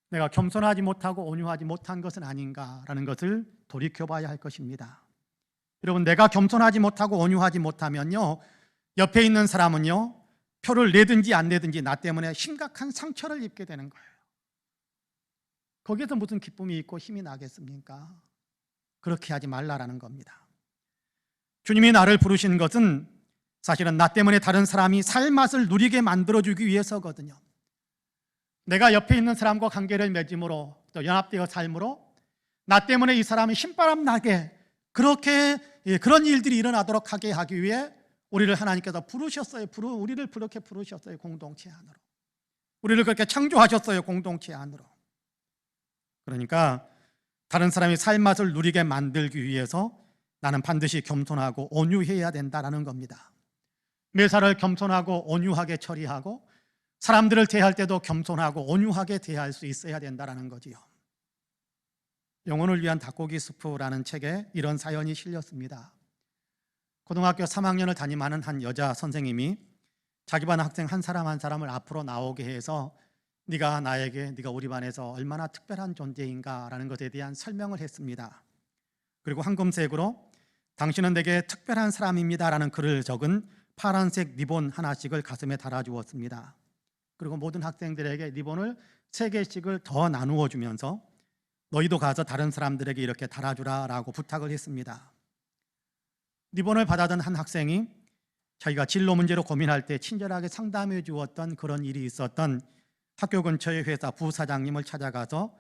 내가 겸손하지 못하고 온유하지 못한 것은 아닌가라는 것을 돌이켜봐야 할 것입니다. 여러분, 내가 겸손하지 못하고 온유하지 못하면요, 옆에 있는 사람은요, 표를 내든지 안 내든지 나 때문에 심각한 상처를 입게 되는 거예요. 거기에서 무슨 기쁨이 있고 힘이 나겠습니까? 그렇게 하지 말라라는 겁니다. 주님이 나를 부르신 것은 사실은 나 때문에 다른 사람이 살 맛을 누리게 만들어주기 위해서거든요. 내가 옆에 있는 사람과 관계를 맺음으로, 또 연합되어 삶으로 나 때문에 이 사람이 신바람 나게, 그렇게 그런 일들이 일어나도록 하게 하기 위해 우리를 하나님께서 부르셨어요. 우리를 그렇게 부르셨어요. 공동체 안으로. 우리를 그렇게 창조하셨어요, 공동체 안으로. 그러니까 다른 사람이 삶 맛을 누리게 만들기 위해서 나는 반드시 겸손하고 온유해야 된다는 겁니다. 매사를 겸손하고 온유하게 처리하고 사람들을 대할 때도 겸손하고 온유하게 대할 수 있어야 된다는 거지요. 영혼을 위한 닭고기 스프라는 책에 이런 사연이 실렸습니다. 고등학교 3학년을 담임하는 한 여자 선생님이 자기 반 학생 한 사람 한 사람을 앞으로 나오게 해서 네가 우리 반에서 얼마나 특별한 존재인가라는 것에 대한 설명을 했습니다. 그리고 황금색으로 당신은 내게 특별한 사람입니다라는 글을 적은 파란색 리본 하나씩을 가슴에 달아주었습니다. 그리고 모든 학생들에게 리본을 3개씩을 더 나누어 주면서 너희도 가서 다른 사람들에게 이렇게 달아주라라고 부탁을 했습니다. 리본을 받아든 한 학생이 자기가 진로 문제로 고민할 때 친절하게 상담해 주었던 그런 일이 있었던 학교 근처의 회사 부사장님을 찾아가서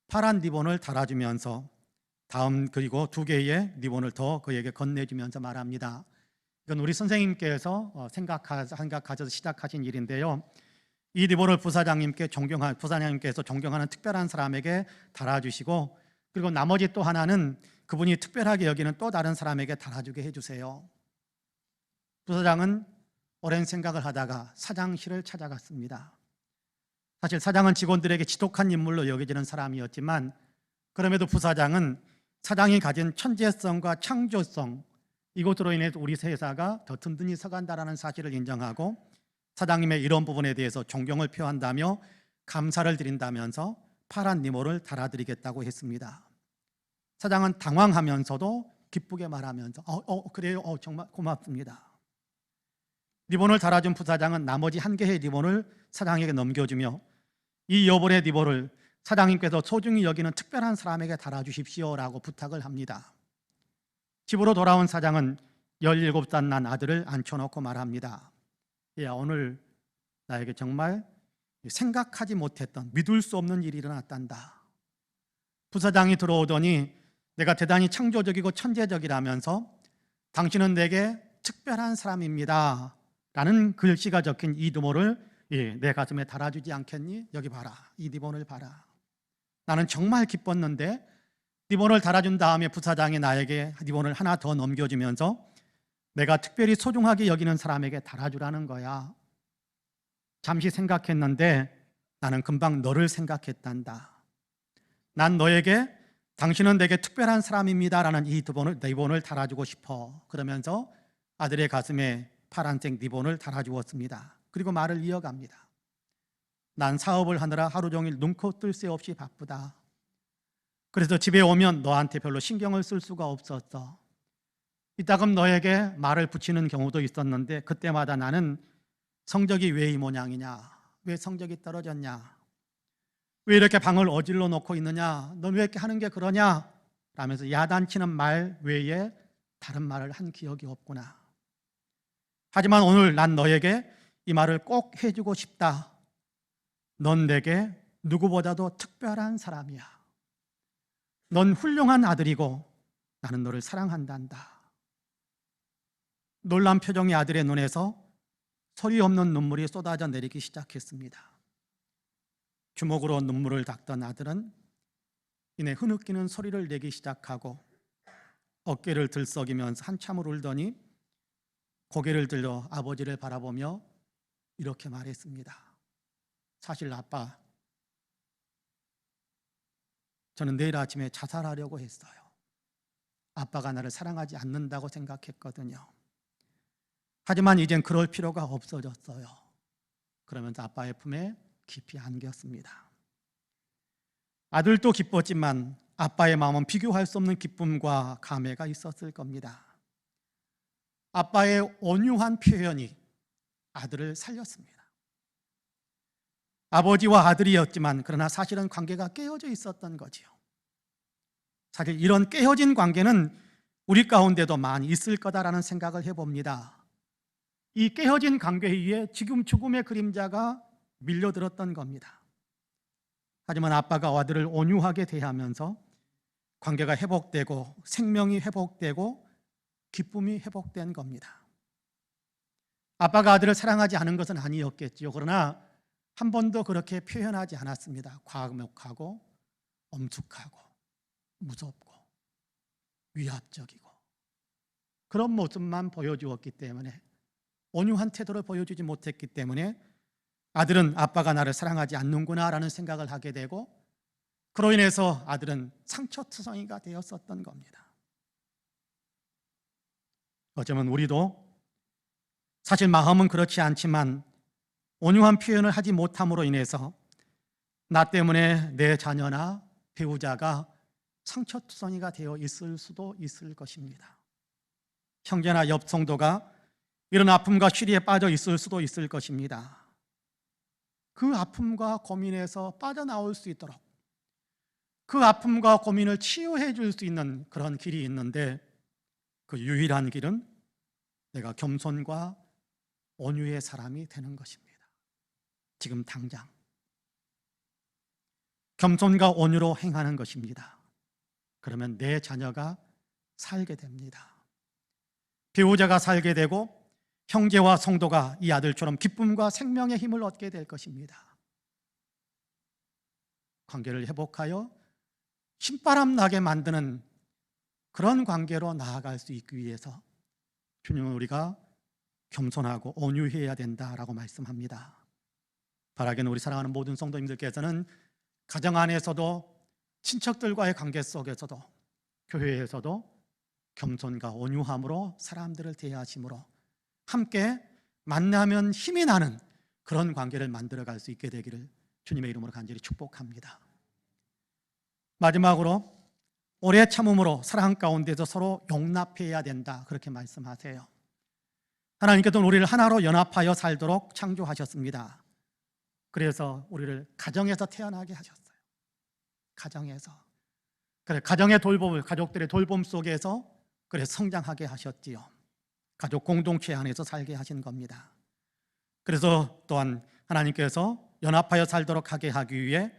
파란 리본을 달아주면서 그리고 2개의 리본을 더 그에게 건네주면서 말합니다. 이건 우리 선생님께서 생각하셔서 시작하신 일인데요. 이 리본을 부사장님께서 존경하는 특별한 사람에게 달아주시고, 그리고 나머지 또 하나는 그분이 특별하게 여기는 또 다른 사람에게 달아주게 해주세요. 부사장은 오랜 생각을 하다가 사장실을 찾아갔습니다. 사실 사장은 직원들에게 지독한 인물로 여겨지는 사람이었지만, 그럼에도 부사장은 사장이 가진 천재성과 창조성, 이것으로 인해서 우리 회사가 더 든든히 서간다는 사실을 인정하고 사장님의 이런 부분에 대해서 존경을 표한다며 감사를 드린다면서 파란 리본을 달아드리겠다고 했습니다. 사장은 당황하면서도 기쁘게 말하면서 그래요, 정말 고맙습니다. 리본을 달아준 부사장은 나머지 1개의 리본을 사장에게 넘겨주며 이 여분의 리본을 사장님께서 소중히 여기는 특별한 사람에게 달아주십시오라고 부탁을 합니다. 집으로 돌아온 사장은 17살 난 아들을 앉혀놓고 말합니다. 야, 오늘 나에게 정말 생각하지 못했던, 믿을 수 없는 일이 일어났단다. 부사장이 들어오더니 내가 대단히 창조적이고 천재적이라면서 당신은 내게 특별한 사람입니다 라는 글씨가 적힌 이 리본을 내 가슴에 달아주지 않겠니? 여기 봐라, 이 리본을 봐라. 나는 정말 기뻤는데 리본을 달아준 다음에 부사장이 나에게 리본을 하나 더 넘겨주면서 내가 특별히 소중하게 여기는 사람에게 달아주라는 거야. 잠시 생각했는데 나는 금방 너를 생각했단다. 난 너에게 당신은 내게 특별한 사람입니다 라는 이 리본을 달아주고 싶어. 그러면서 아들의 가슴에 파란색 리본을 달아주었습니다. 그리고 말을 이어갑니다. 난 사업을 하느라 하루 종일 눈코 뜰 새 없이 바쁘다. 그래서 집에 오면 너한테 별로 신경을 쓸 수가 없었어. 이따금 너에게 말을 붙이는 경우도 있었는데 그때마다 나는 성적이 왜 이 모양이냐? 왜 성적이 떨어졌냐? 왜 이렇게 방을 어질러 놓고 있느냐? 넌 왜 이렇게 하는 게 그러냐? 라면서 야단치는 말 외에 다른 말을 한 기억이 없구나. 하지만 오늘 난 너에게 이 말을 꼭 해주고 싶다. 넌 내게 누구보다도 특별한 사람이야. 넌 훌륭한 아들이고 나는 너를 사랑한단다. 놀란 표정의 아들의 눈에서 소리 없는 눈물이 쏟아져 내리기 시작했습니다. 주먹으로 눈물을 닦던 아들은 이내 흐느끼는 소리를 내기 시작하고 어깨를 들썩이면서 한참을 울더니 고개를 들려 아버지를 바라보며 이렇게 말했습니다. 사실 아빠, 저는 내일 아침에 자살하려고 했어요. 아빠가 나를 사랑하지 않는다고 생각했거든요. 하지만 이젠 그럴 필요가 없어졌어요. 그러면서 아빠의 품에 깊이 안겼습니다. 아들도 기뻤지만 아빠의 마음은 비교할 수 없는 기쁨과 감회가 있었을 겁니다. 아빠의 온유한 표현이 아들을 살렸습니다. 아버지와 아들이었지만 그러나 사실은 관계가 깨어져 있었던 거지요. 사실 이런 깨어진 관계는 우리 가운데도 많이 있을 거다라는 생각을 해봅니다. 이 깨어진 관계 위에 지금 죽음의 그림자가 밀려들었던 겁니다. 하지만 아빠가 아들을 온유하게 대하면서 관계가 회복되고 생명이 회복되고 기쁨이 회복된 겁니다. 아빠가 아들을 사랑하지 않은 것은 아니었겠지요. 그러나 한 번도 그렇게 표현하지 않았습니다. 과묵하고 엄숙하고 무섭고 위압적이고 그런 모습만 보여주었기 때문에, 온유한 태도를 보여주지 못했기 때문에 아들은 아빠가 나를 사랑하지 않는구나 라는 생각을 하게 되고, 그로 인해서 아들은 상처투성이가 되었었던 겁니다. 어쩌면 우리도 사실 마음은 그렇지 않지만 온유한 표현을 하지 못함으로 인해서 나 때문에 내 자녀나 배우자가 상처투성이가 되어 있을 수도 있을 것입니다. 형제나 옆 성도가 이런 아픔과 시리에 빠져 있을 수도 있을 것입니다. 그 아픔과 고민에서 빠져나올 수 있도록, 그 아픔과 고민을 치유해 줄 수 있는 그런 길이 있는데, 그 유일한 길은 내가 겸손과 온유의 사람이 되는 것입니다. 지금 당장 겸손과 온유로 행하는 것입니다. 그러면 내 자녀가 살게 됩니다. 배우자가 살게 되고 형제와 성도가 이 아들처럼 기쁨과 생명의 힘을 얻게 될 것입니다. 관계를 회복하여 신바람 나게 만드는 그런 관계로 나아갈 수 있기 위해서 주님은 우리가 겸손하고 온유해야 된다라고 말씀합니다. 바라기는 우리 사랑하는 모든 성도님들께서는 가정 안에서도 친척들과의 관계 속에서도 교회에서도 겸손과 온유함으로 사람들을 대하심으로 함께 만나면 힘이 나는 그런 관계를 만들어갈 수 있게 되기를 주님의 이름으로 간절히 축복합니다. 마지막으로 오래 참음으로 사랑 가운데서 서로 용납해야 된다, 그렇게 말씀하세요. 하나님께서는 우리를 하나로 연합하여 살도록 창조하셨습니다. 그래서 우리를 가정에서 태어나게 하셨어요. 가정에서. 그래, 가정의 돌봄을, 가족들의 돌봄 속에서 그래 성장하게 하셨지요. 가족 공동체 안에서 살게 하신 겁니다. 그래서 또한 하나님께서 연합하여 살도록 하게 하기 위해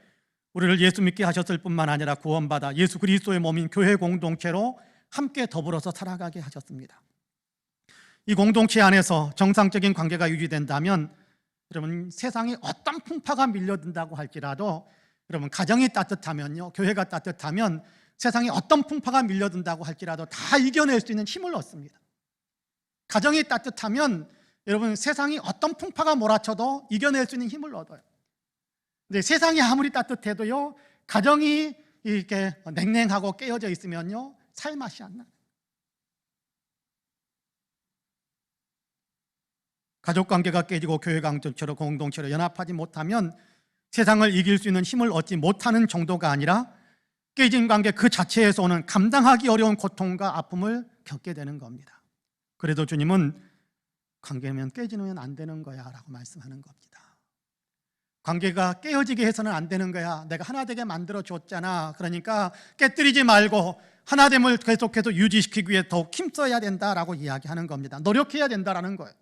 우리를 예수 믿게 하셨을 뿐만 아니라 구원받아 예수 그리스도의 몸인 교회 공동체로 함께 더불어서 살아가게 하셨습니다. 이 공동체 안에서 정상적인 관계가 유지된다면, 여러분 세상에 어떤 풍파가 밀려든다고 할지라도, 여러분 가정이 따뜻하면요, 교회가 따뜻하면 세상에 어떤 풍파가 밀려든다고 할지라도 다 이겨낼 수 있는 힘을 얻습니다. 가정이 따뜻하면 여러분 세상이 어떤 풍파가 몰아쳐도 이겨낼 수 있는 힘을 얻어요. 근데 세상이 아무리 따뜻해도요, 가정이 이렇게 냉랭하고 깨어져 있으면요, 살 맛이 안 나요. 가족 관계가 깨지고 교회 공동체로 연합하지 못하면 세상을 이길 수 있는 힘을 얻지 못하는 정도가 아니라 깨진 관계 그 자체에서 오는 감당하기 어려운 고통과 아픔을 겪게 되는 겁니다. 그래도 주님은 관계면 깨지면 안 되는 거야 라고 말씀하는 겁니다. 관계가 깨어지게 해서는 안 되는 거야. 내가 하나 되게 만들어 줬잖아. 그러니까 깨뜨리지 말고 하나됨을 계속해서 유지시키기 위해 더욱 힘써야 된다라고 이야기하는 겁니다. 노력해야 된다라는 거예요.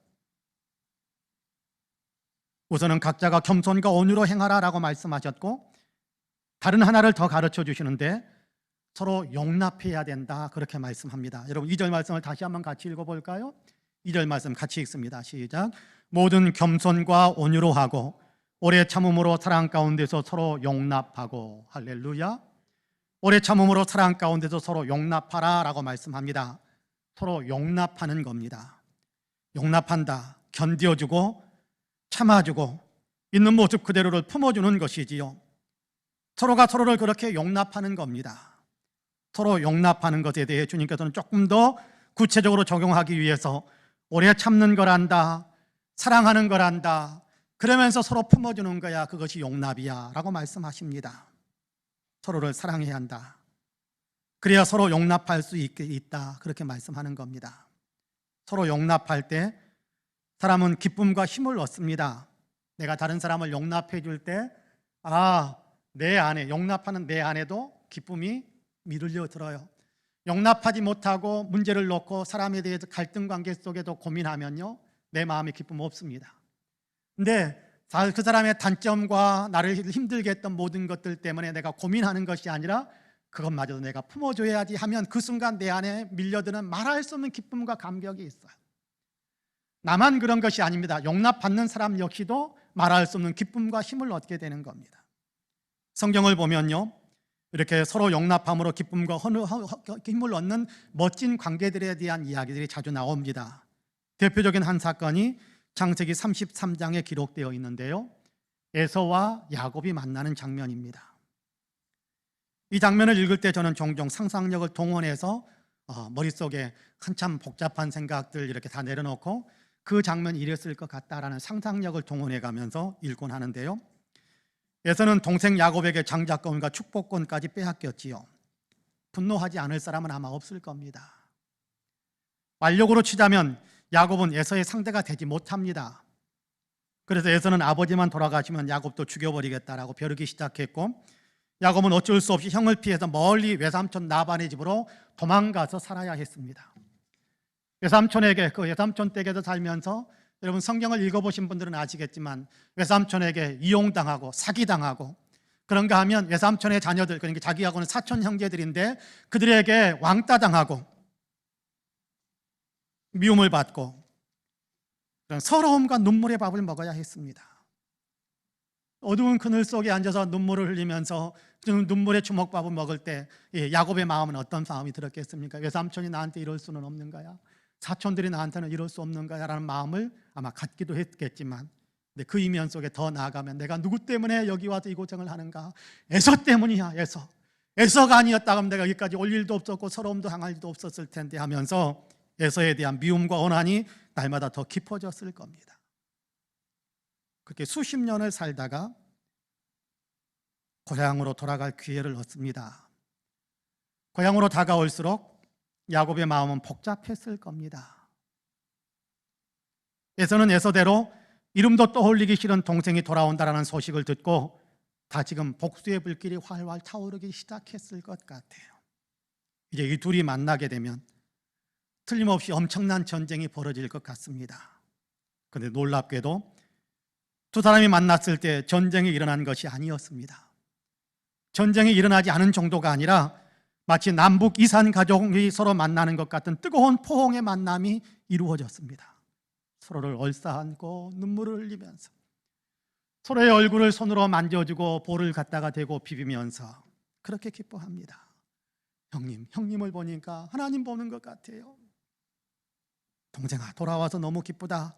우선은 각자가 겸손과 온유로 행하라라고 말씀하셨고, 다른 하나를 더 가르쳐 주시는데 서로 용납해야 된다, 그렇게 말씀합니다. 여러분 2절 말씀을 다시 한번 같이 읽어볼까요? 2절 말씀 같이 읽습니다. 시작. 모든 겸손과 온유로 하고 오래 참음으로 사랑 가운데서 서로 용납하고. 할렐루야. 오래 참음으로 사랑 가운데서 서로 용납하라 라고 말씀합니다. 서로 용납하는 겁니다. 용납한다, 견뎌주고 참아주고 있는 모습 그대로를 품어주는 것이지요. 서로가 서로를 그렇게 용납하는 겁니다. 서로 용납하는 것에 대해 주님께서는 조금 더 구체적으로 적용하기 위해서 오래 참는 거란다, 사랑하는 거란다, 그러면서 서로 품어주는 거야, 그것이 용납이야 라고 말씀하십니다. 서로를 사랑해야 한다, 그래야 서로 용납할 수 있다, 그렇게 말씀하는 겁니다. 서로 용납할 때 사람은 기쁨과 힘을 얻습니다. 내가 다른 사람을 용납해 줄 때, 내 안에, 용납하는 내 안에도 기쁨이 밀려 들어요. 용납하지 못하고 문제를 놓고 사람에 대해서 갈등 관계 속에도 고민하면요, 내 마음에 기쁨 없습니다. 근데 그 사람의 단점과 나를 힘들게 했던 모든 것들 때문에 내가 고민하는 것이 아니라 그것마저도 내가 품어줘야지 하면 그 순간 내 안에 밀려드는 말할 수 없는 기쁨과 감격이 있어요. 나만 그런 것이 아닙니다. 용납받는 사람 역시도 말할 수 없는 기쁨과 힘을 얻게 되는 겁니다. 성경을 보면요, 이렇게 서로 용납함으로 기쁨과 힘을 얻는 멋진 관계들에 대한 이야기들이 자주 나옵니다. 대표적인 한 사건이 창세기 33장에 기록되어 있는데요, 에서와 야곱이 만나는 장면입니다. 이 장면을 읽을 때 저는 종종 상상력을 동원해서 머릿속에 한참 복잡한 생각들 이렇게 다 내려놓고 그 장면이 이랬을 것 같다라는 상상력을 동원해 가면서 읽곤 하는데요, 에서는 동생 야곱에게 장자권과 축복권까지 빼앗겼지요. 분노하지 않을 사람은 아마 없을 겁니다. 완력으로 치자면 야곱은 에서의 상대가 되지 못합니다. 그래서 에서는 아버지만 돌아가시면 야곱도 죽여버리겠다라고 벼르기 시작했고, 야곱은 어쩔 수 없이 형을 피해서 멀리 외삼촌 라반의 집으로 도망가서 살아야 했습니다. 그 외삼촌 댁에서 살면서, 여러분 성경을 읽어보신 분들은 아시겠지만 외삼촌에게 이용당하고 사기당하고, 그런가 하면 외삼촌의 자녀들, 그러니까 자기하고는 사촌 형제들인데 그들에게 왕따당하고 미움을 받고 그런 서러움과 눈물의 밥을 먹어야 했습니다. 어두운 그늘 속에 앉아서 눈물을 흘리면서 눈물의 주먹밥을 먹을 때 야곱의 마음은 어떤 마음이 들었겠습니까? 외삼촌이 나한테 이럴 수는 없는 거야, 사촌들이 나한테는 이럴 수 없는 거야 라는 마음을 아마 갖기도 했겠지만, 근데 그 이면 속에 더 나아가면 내가 누구 때문에 여기 와서 이 고생을 하는가, 에서 때문이야. 에서가 아니었다면 내가 여기까지 올 일도 없었고 서러움도 당할 일도 없었을 텐데 하면서 에서에 대한 미움과 원한이 날마다 더 깊어졌을 겁니다. 그렇게 수십 년을 살다가 고향으로 돌아갈 기회를 얻습니다. 고향으로 다가올수록 야곱의 마음은 복잡했을 겁니다. 에서는 에서대로 이름도 떠올리기 싫은 동생이 돌아온다라는 소식을 듣고 다 지금 복수의 불길이 활활 타오르기 시작했을 것 같아요. 이제 이 둘이 만나게 되면 틀림없이 엄청난 전쟁이 벌어질 것 같습니다. 그런데 놀랍게도 두 사람이 만났을 때 전쟁이 일어난 것이 아니었습니다. 전쟁이 일어나지 않은 정도가 아니라 마치 남북 이산 가족이 서로 만나는 것 같은 뜨거운 포옹의 만남이 이루어졌습니다. 서로를 얼싸안고 눈물을 흘리면서 서로의 얼굴을 손으로 만져주고 볼을 갖다가 대고 비비면서 그렇게 기뻐합니다. 형님을 보니까 하나님 보는 것 같아요. 동생아, 돌아와서 너무 기쁘다.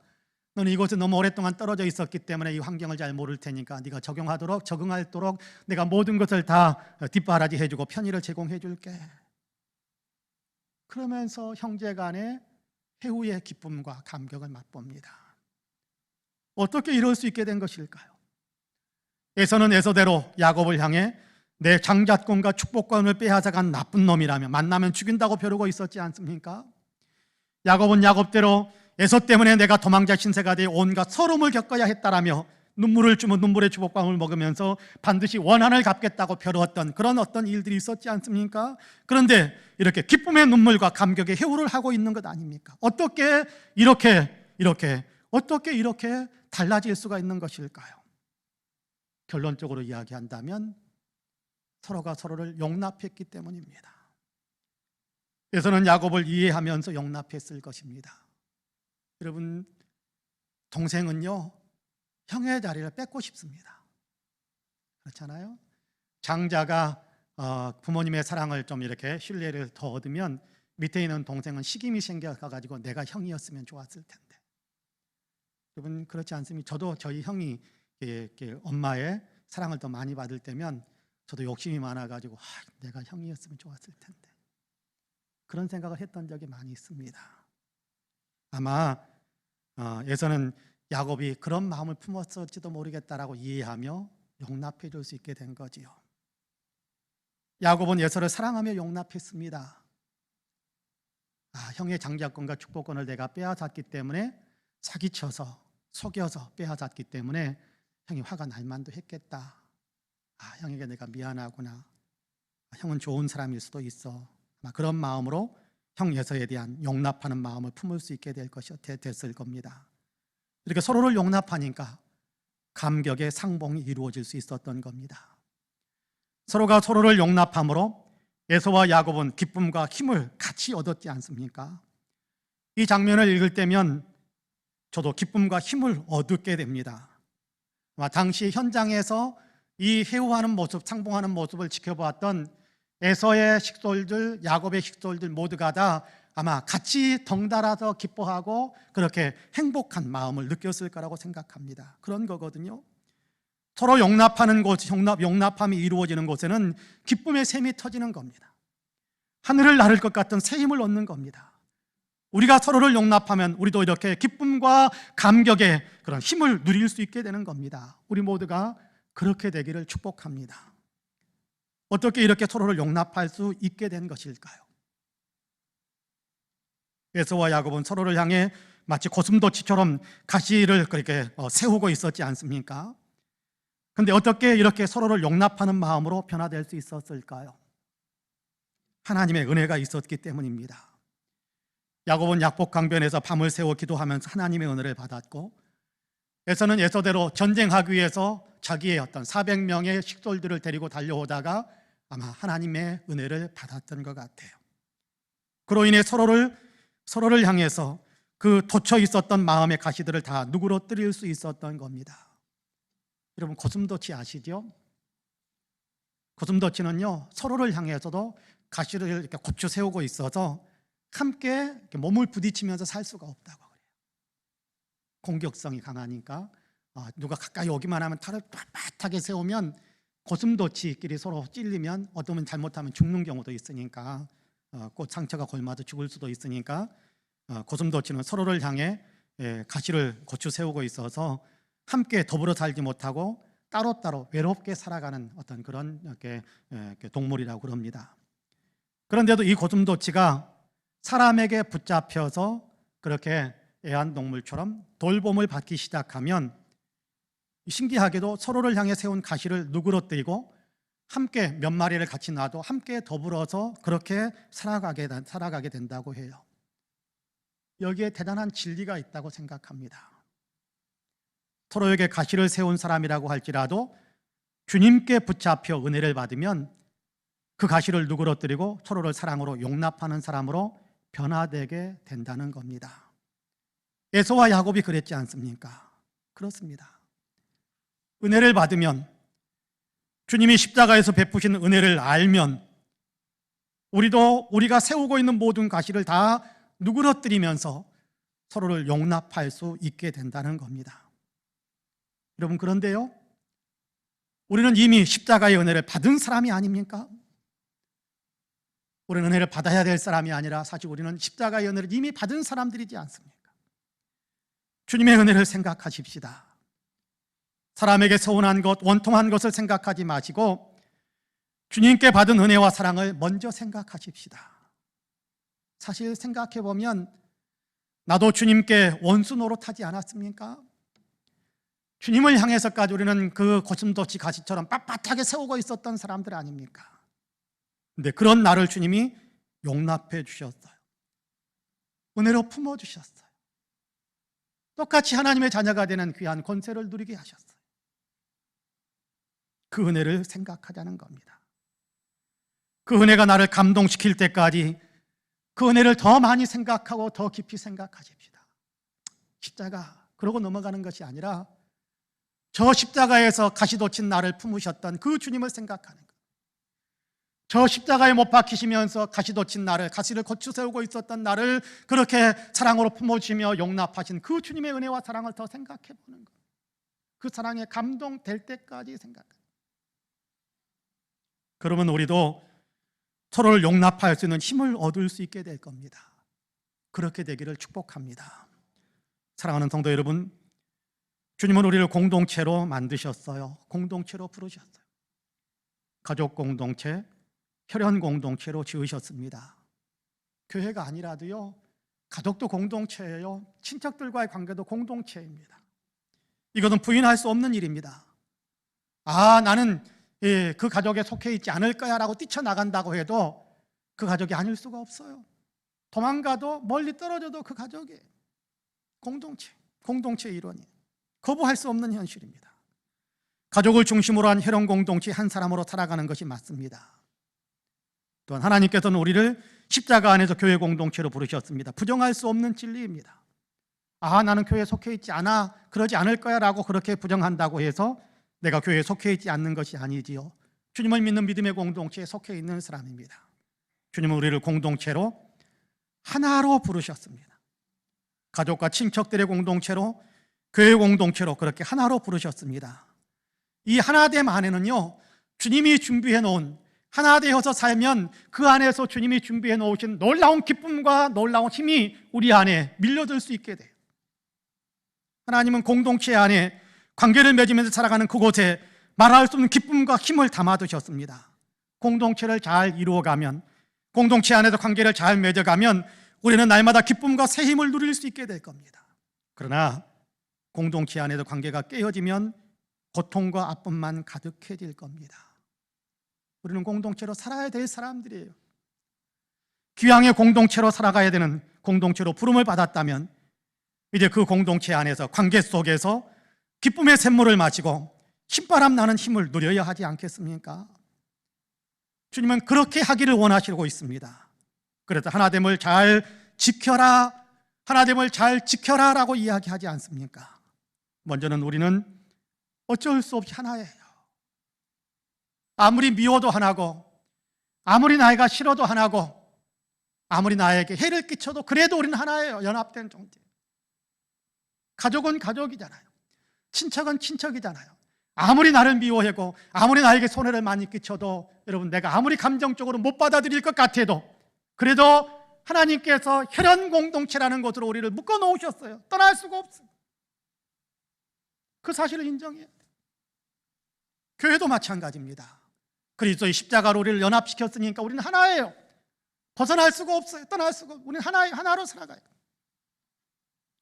너는 이곳에 너무 오랫동안 떨어져 있었기 때문에 이 환경을 잘 모를 테니까 네가 적응하도록 내가 모든 것을 다 뒷바라지 해주고 편의를 제공해 줄게. 그러면서 형제간의 해후의 기쁨과 감격을 맛봅니다. 어떻게 이럴 수 있게 된 것일까요? 에서는 에서대로 야곱을 향해 내 장자권과 축복권을 빼앗아간 나쁜 놈이라며 만나면 죽인다고 벼르고 있었지 않습니까? 야곱은 야곱대로 에서 때문에 내가 도망자 신세가 되어 온갖 서러움을 겪어야 했다라며 눈물을 주면 눈물의 주먹밥을 먹으면서 반드시 원한을 갚겠다고 벼르었던 그런 어떤 일들이 있었지 않습니까? 그런데 이렇게 기쁨의 눈물과 감격의 해우를 하고 있는 것 아닙니까? 어떻게 이렇게 달라질 수가 있는 것일까요? 결론적으로 이야기한다면 서로가 서로를 용납했기 때문입니다. 에서는 야곱을 이해하면서 용납했을 것입니다. 여러분, 동생은요 형의 자리를 뺏고 싶습니다. 그렇잖아요? 장자가 부모님의 사랑을 좀 이렇게 신뢰를 더 얻으면 밑에 있는 동생은 식임이 생겨가지고 내가 형이었으면 좋았을 텐데. 여러분, 그렇지 않습니까? 저도 저희 형이 이렇게 엄마의 사랑을 더 많이 받을 때면 저도 욕심이 많아가지고 내가 형이었으면 좋았을 텐데, 그런 생각을 했던 적이 많이 있습니다. 아마 에서는 야곱이 그런 마음을 품었을지도 모르겠다라고 이해하며 용납해 줄 수 있게 된 거지요. 야곱은 에서를 사랑하며 용납했습니다. 형의 장자권과 축복권을 내가 빼앗았기 때문에, 사기쳐서 속여서 빼앗았기 때문에 형이 화가 날 만도 했겠다. 형에게 내가 미안하구나. 형은 좋은 사람일 수도 있어. 아마 그런 마음으로 형 에서에 대한 용납하는 마음을 품을 수 있게 됐을 겁니다. 이렇게 서로를 용납하니까 감격의 상봉이 이루어질 수 있었던 겁니다. 서로가 서로를 용납함으로 에서와 야곱은 기쁨과 힘을 같이 얻었지 않습니까? 이 장면을 읽을 때면 저도 기쁨과 힘을 얻게 됩니다. 당시 현장에서 이 해오하는 모습, 상봉하는 모습을 지켜보았던 에서의 식솔들, 야곱의 식솔들 모두가 다 아마 같이 덩달아서 기뻐하고 그렇게 행복한 마음을 느꼈을 거라고 생각합니다. 그런 거거든요. 서로 용납하는 곳, 용납함이 이루어지는 곳에는 기쁨의 샘이 터지는 겁니다. 하늘을 나를 것 같은 새 힘을 얻는 겁니다. 우리가 서로를 용납하면 우리도 이렇게 기쁨과 감격의 그런 힘을 누릴 수 있게 되는 겁니다. 우리 모두가 그렇게 되기를 축복합니다. 어떻게 이렇게 서로를 용납할 수 있게 된 것일까요? 에서와 야곱은 서로를 향해 마치 고슴도치처럼 가시를 그렇게 세우고 있었지 않습니까? 근데 어떻게 이렇게 서로를 용납하는 마음으로 변화될 수 있었을까요? 하나님의 은혜가 있었기 때문입니다. 야곱은 약복강변에서 밤을 새워 기도하면서 하나님의 은혜를 받았고, 에서는 에서대로 전쟁하기 위해서 자기의 어떤 400명의 식솔들을 데리고 달려오다가 아마 하나님의 은혜를 받았던 것 같아요. 그로 인해 서로를 향해서 그 돋쳐 있었던 마음의 가시들을 다 누그러뜨릴 수 있었던 겁니다. 여러분, 고슴도치 아시죠? 고슴도치는요, 서로를 향해서도 가시를 이렇게 고추 세우고 있어서 함께 이렇게 몸을 부딪히면서 살 수가 없다고 그래요. 공격성이 강하니까 누가 가까이 오기만 하면 탈을 빳빳하게 세우면 고슴도치끼리 서로 찔리면 어쩌면 잘못하면 죽는 경우도 있으니까, 꼭 상처가 골마도 죽을 수도 있으니까 고슴도치는 서로를 향해 가시를 고추 세우고 있어서 함께 더불어 살지 못하고 따로따로 외롭게 살아가는 어떤 그런 이렇게 동물이라고 그럽니다. 그런데도 이 고슴도치가 사람에게 붙잡혀서 그렇게 애완동물처럼 돌봄을 받기 시작하면 신기하게도 서로를 향해 세운 가시를 누그러뜨리고 함께 몇 마리를 같이 놔도 함께 더불어서 그렇게 살아가게 된다고 해요. 여기에 대단한 진리가 있다고 생각합니다. 서로에게 가시를 세운 사람이라고 할지라도 주님께 붙잡혀 은혜를 받으면 그 가시를 누그러뜨리고 서로를 사랑으로 용납하는 사람으로 변화되게 된다는 겁니다. 에서와 야곱이 그랬지 않습니까? 그렇습니다. 은혜를 받으면, 주님이 십자가에서 베푸신 은혜를 알면 우리도 우리가 세우고 있는 모든 가시를 다 누그러뜨리면서 서로를 용납할 수 있게 된다는 겁니다. 여러분, 그런데요, 우리는 이미 십자가의 은혜를 받은 사람이 아닙니까? 우리는 은혜를 받아야 될 사람이 아니라 사실 우리는 십자가의 은혜를 이미 받은 사람들이지 않습니까? 주님의 은혜를 생각하십시다. 사람에게 서운한 것, 원통한 것을 생각하지 마시고 주님께 받은 은혜와 사랑을 먼저 생각하십시다. 사실 생각해 보면 나도 주님께 원수 노릇하지 않았습니까? 주님을 향해서까지 우리는 그 고슴도치 가시처럼 빳빳하게 세우고 있었던 사람들 아닙니까? 근데 그런 나를 주님이 용납해 주셨어요. 은혜로 품어 주셨어요. 똑같이 하나님의 자녀가 되는 귀한 권세를 누리게 하셨어요. 그 은혜를 생각하자는 겁니다. 그 은혜가 나를 감동시킬 때까지 그 은혜를 더 많이 생각하고 더 깊이 생각하십시다. 십자가 그러고 넘어가는 것이 아니라 저 십자가에서 가시 돋친 나를 품으셨던 그 주님을 생각하는 것. 저 십자가에 못 박히시면서 가시 돋친 나를, 가시를 고추 세우고 있었던 나를 그렇게 사랑으로 품어주시며 용납하신 그 주님의 은혜와 사랑을 더 생각해 보는 것. 그 사랑에 감동될 때까지 생각합니다. 그러면 우리도 서로를 용납할 수 있는 힘을 얻을 수 있게 될 겁니다. 그렇게 되기를 축복합니다. 사랑하는 성도 여러분, 주님은 우리를 공동체로 만드셨어요. 공동체로 부르셨어요. 가족 공동체, 혈연 공동체로 지으셨습니다. 교회가 아니라도요, 가족도 공동체예요. 친척들과의 관계도 공동체입니다. 이것은 부인할 수 없는 일입니다. 나는 그 가족에 속해 있지 않을 거야 라고 뛰쳐나간다고 해도 그 가족이 아닐 수가 없어요. 도망가도 멀리 떨어져도 그 가족이 공동체의 일원이에요. 거부할 수 없는 현실입니다. 가족을 중심으로 한 혈연 공동체 한 사람으로 살아가는 것이 맞습니다. 또한 하나님께서는 우리를 십자가 안에서 교회 공동체로 부르셨습니다. 부정할 수 없는 진리입니다. 나는 교회에 속해 있지 않아, 그러지 않을 거야 라고 그렇게 부정한다고 해서 내가 교회에 속해 있지 않는 것이 아니지요. 주님을 믿는 믿음의 공동체에 속해 있는 사람입니다. 주님은 우리를 공동체로 하나로 부르셨습니다. 가족과 친척들의 공동체로, 교회 공동체로 그렇게 하나로 부르셨습니다. 이 하나됨 안에는요, 주님이 준비해 놓은, 하나 되어서 살면 그 안에서 주님이 준비해 놓으신 놀라운 기쁨과 놀라운 힘이 우리 안에 밀려들 수 있게 돼요. 하나님은 공동체 안에 관계를 맺으면서 살아가는 그곳에 말할 수 없는 기쁨과 힘을 담아두셨습니다. 공동체를 잘 이루어가면, 공동체 안에서 관계를 잘 맺어가면 우리는 날마다 기쁨과 새 힘을 누릴 수 있게 될 겁니다. 그러나 공동체 안에서 관계가 깨어지면 고통과 아픔만 가득해질 겁니다. 우리는 공동체로 살아야 될 사람들이에요. 귀향의 공동체로 살아가야 되는 공동체로 부름을 받았다면 이제 그 공동체 안에서, 관계 속에서 기쁨의 샘물을 마시고 신바람 나는 힘을 누려야 하지 않겠습니까? 주님은 그렇게 하기를 원하시고 있습니다. 그래서 하나됨을 잘 지켜라, 하나됨을 잘 지켜라 라고 이야기하지 않습니까? 먼저는 우리는 어쩔 수 없이 하나예요. 아무리 미워도 하나고, 아무리 나이가 싫어도 하나고, 아무리 나에게 해를 끼쳐도 그래도 우리는 하나예요. 연합된 존재. 가족은 가족이잖아요. 친척은 친척이잖아요. 아무리 나를 미워하고 아무리 나에게 손해를 많이 끼쳐도, 여러분, 내가 아무리 감정적으로 못 받아들일 것 같아도 그래도 하나님께서 혈연 공동체라는 것으로 우리를 묶어 놓으셨어요. 떠날 수가 없어요. 그 사실을 인정해야 돼요. 교회도 마찬가지입니다. 그리스도의 십자가로 우리를 연합시켰으니까 우리는 하나예요. 벗어날 수가 없어요. 떠날 수가 없어요. 우리는 하나로 살아가요.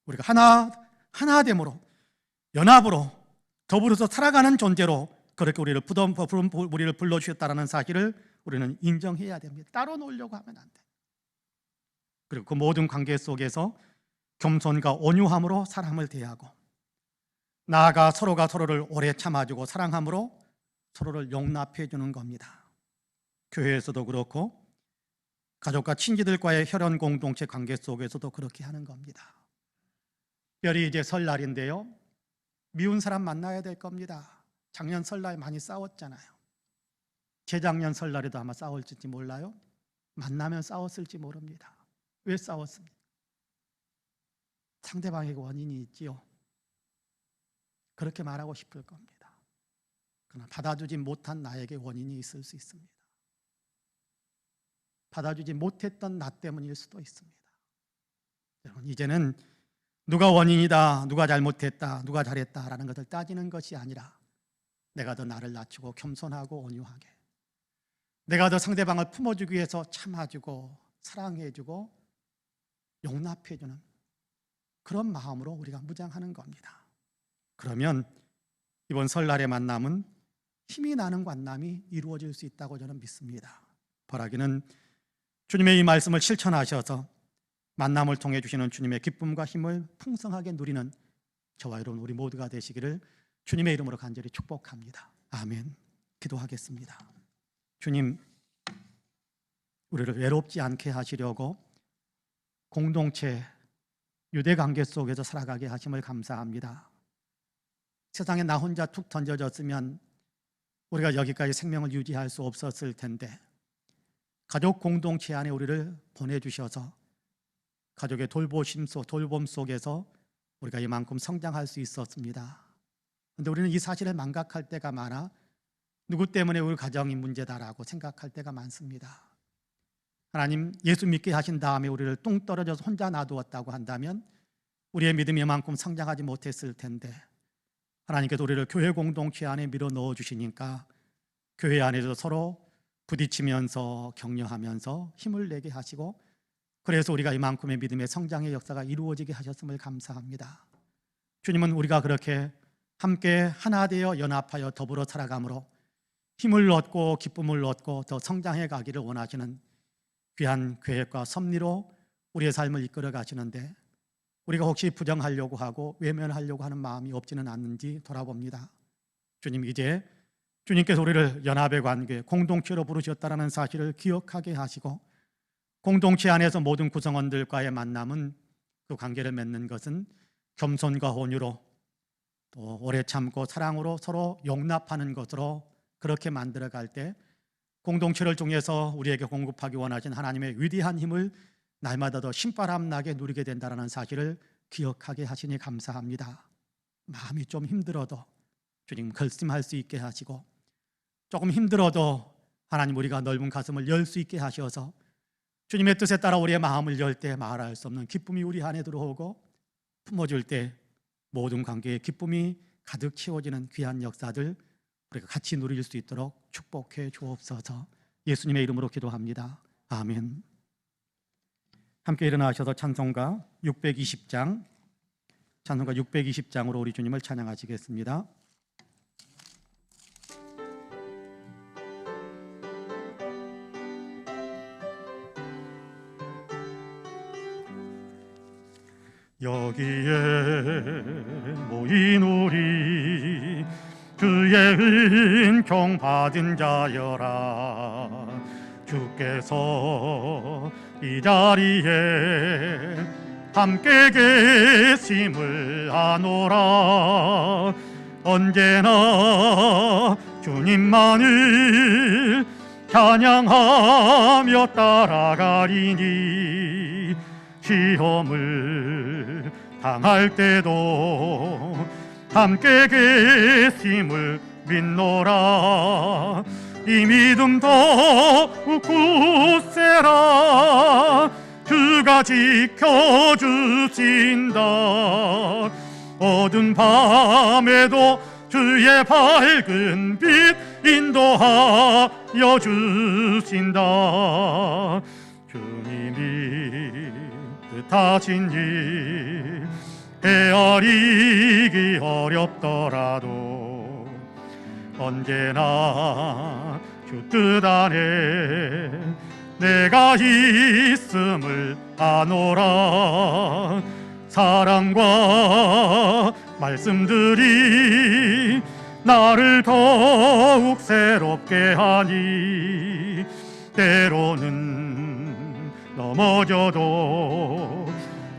우리가 하나됨으로, 연합으로, 더불어서 살아가는 존재로 그렇게 우리를 불러주셨다는 사실을 우리는 인정해야 됩니다. 따로 놀려고 하면 안 돼요. 그리고 그 모든 관계 속에서 겸손과 온유함으로 사람을 대하고, 나아가 서로가 서로를 오래 참아주고 사랑함으로 서로를 용납해 주는 겁니다. 교회에서도 그렇고 가족과 친지들과의 혈연 공동체 관계 속에서도 그렇게 하는 겁니다. 별이 이제 설날인데요, 미운 사람 만나야 될 겁니다. 작년 설날 많이 싸웠잖아요. 재작년 설날에도 아마 싸웠을지 몰라요. 만나면 싸웠을지 모릅니다. 왜 싸웠습니까? 상대방에게 원인이 있지요. 그렇게 말하고 싶을 겁니다. 그러나 받아주지 못한 나에게 원인이 있을 수 있습니다. 받아주지 못했던 나 때문일 수도 있습니다. 여러분, 이제는 누가 원인이다, 누가 잘못했다, 누가 잘했다라는 것을 따지는 것이 아니라 내가 더 나를 낮추고 겸손하고 온유하게, 내가 더 상대방을 품어주기 위해서 참아주고 사랑해주고 용납해주는 그런 마음으로 우리가 무장하는 겁니다. 그러면 이번 설날의 만남은 힘이 나는 만남이 이루어질 수 있다고 저는 믿습니다. 바라기는 주님의 이 말씀을 실천하셔서 만남을 통해 주시는 주님의 기쁨과 힘을 풍성하게 누리는 저와 여러분 우리 모두가 되시기를 주님의 이름으로 간절히 축복합니다. 아멘. 기도하겠습니다. 주님, 우리를 외롭지 않게 하시려고 공동체, 유대관계 속에서 살아가게 하심을 감사합니다. 세상에 나 혼자 툭 던져졌으면 우리가 여기까지 생명을 유지할 수 없었을 텐데, 가족 공동체 안에 우리를 보내주셔서 가족의 돌봄 속에서 우리가 이만큼 성장할 수 있었습니다. 그런데 우리는 이 사실을 망각할 때가 많아 누구 때문에 우리 가정이 문제다라고 생각할 때가 많습니다. 하나님, 예수 믿게 하신 다음에 우리를 뚱 떨어져서 혼자 놔두었다고 한다면 우리의 믿음이 이만큼 성장하지 못했을 텐데, 하나님께서 우리를 교회 공동체 안에 밀어 넣어 주시니까 교회 안에서 서로 부딪히면서 격려하면서 힘을 내게 하시고, 그래서 우리가 이만큼의 믿음의 성장의 역사가 이루어지게 하셨음을 감사합니다. 주님은 우리가 그렇게 함께 하나 되어 연합하여 더불어 살아감으로 힘을 얻고 기쁨을 얻고 더 성장해 가기를 원하시는 귀한 계획과 섭리로 우리의 삶을 이끌어 가시는데, 우리가 혹시 부정하려고 하고 외면하려고 하는 마음이 없지는 않는지 돌아봅니다. 주님, 이제 주님께서 우리를 연합의 관계, 공동체로 부르셨다는 사실을 기억하게 하시고, 공동체 안에서 모든 구성원들과의 만남은, 그 관계를 맺는 것은 겸손과 온유로 또 오래 참고 사랑으로 서로 용납하는 것으로 그렇게 만들어갈 때 공동체를 통해서 우리에게 공급하기 원하신 하나님의 위대한 힘을 날마다 더 신바람 나게 누리게 된다는 사실을 기억하게 하시니 감사합니다. 마음이 좀 힘들어도 주님 결심할 수 있게 하시고, 조금 힘들어도 하나님 우리가 넓은 가슴을 열 수 있게 하셔서 주님의 뜻에 따라 우리의 마음을 열 때 말할 수 없는 기쁨이 우리 안에 들어오고, 품어줄 때 모든 관계에 기쁨이 가득 채워지는 귀한 역사들 우리가 같이 누릴 수 있도록 축복해 주옵소서. 예수님의 이름으로 기도합니다. 아멘. 함께 일어나셔서 찬송가 620장으로 우리 주님을 찬양하시겠습니다. 여기에 모인 우리 주의 은총 받은 자여라. 주께서 이 자리에 함께 계심을 아노라. 언제나 주님만을 찬양하며 따라가리니 시험을 당할 때도 함께 계심을 믿노라. 이 믿음 더욱 굳세라. 주가 지켜주신다. 어두운 밤에도 주의 밝은 빛 인도하여 주신다. 주님이 뜻하신 일 헤아리기 어렵더라도 언제나 주 뜻 안에 내가 있음을 아노라. 사랑과 말씀들이 나를 더욱 새롭게 하니 때로는 넘어져도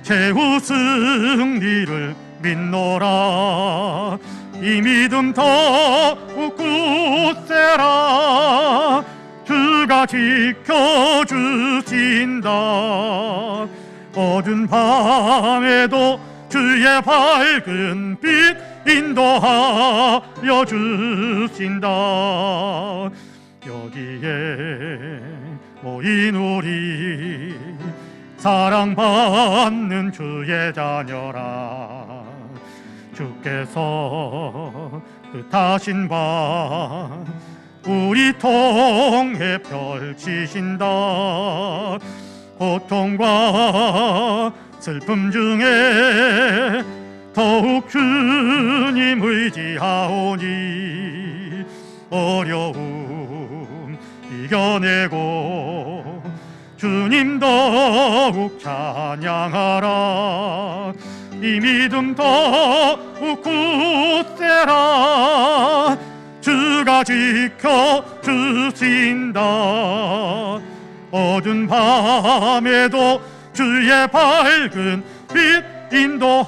최후 승리를 믿노라. 이 믿음 더욱 굳세라. 주가 지켜주신다. 어두운 밤에도 주의 밝은 빛 인도하여 주신다. 여기에 모인 우리 사랑받는 주의 자녀라. 주께서 뜻하신 바 우리 통해 펼치신다. 고통과 슬픔 중에 더욱 주님 의지하오니 어려움 이겨내고 주님 더욱 찬양하라. 이 믿음 더욱 굳세라. 주가 지켜주신다. 어두운 밤에도 주의 밝은 빛 인도하여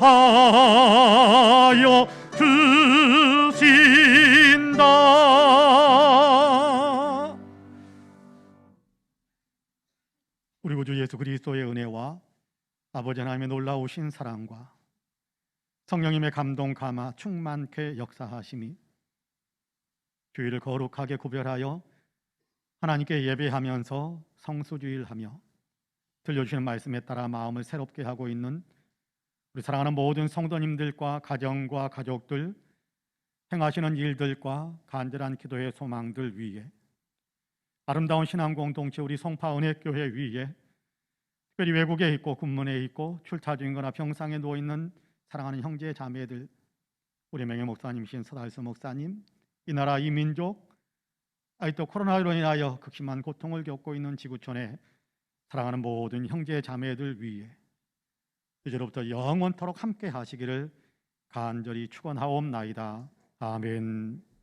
주신다. 우리 구주 예수 그리스도의 은혜와 아버지 하나님의 놀라우신 사랑과 성령님의 감동 감화 충만케 역사하심이 주일을 거룩하게 구별하여 하나님께 예배하면서 성수주일하며 들려주시는 말씀에 따라 마음을 새롭게 하고 있는 우리 사랑하는 모든 성도님들과 가정과 가족들, 행하시는 일들과 간절한 기도의 소망들 위에 아름다운 신앙 공동체 우리 송파 은혜교회 위에 특별히 외국에 있고 군문에 있고 출타 중이거나 병상에 누워있는 사랑하는 형제 자매들, 우리 명예 목사님이신 서달수 목사님, 이 나라 이 민족, 아직도 코로나로 인하여 극심한 고통을 겪고 있는 지구촌에 사랑하는 모든 형제 자매들 위에 이제로부터 영원토록 함께 하시기를 간절히 축원하옵나이다. 아멘.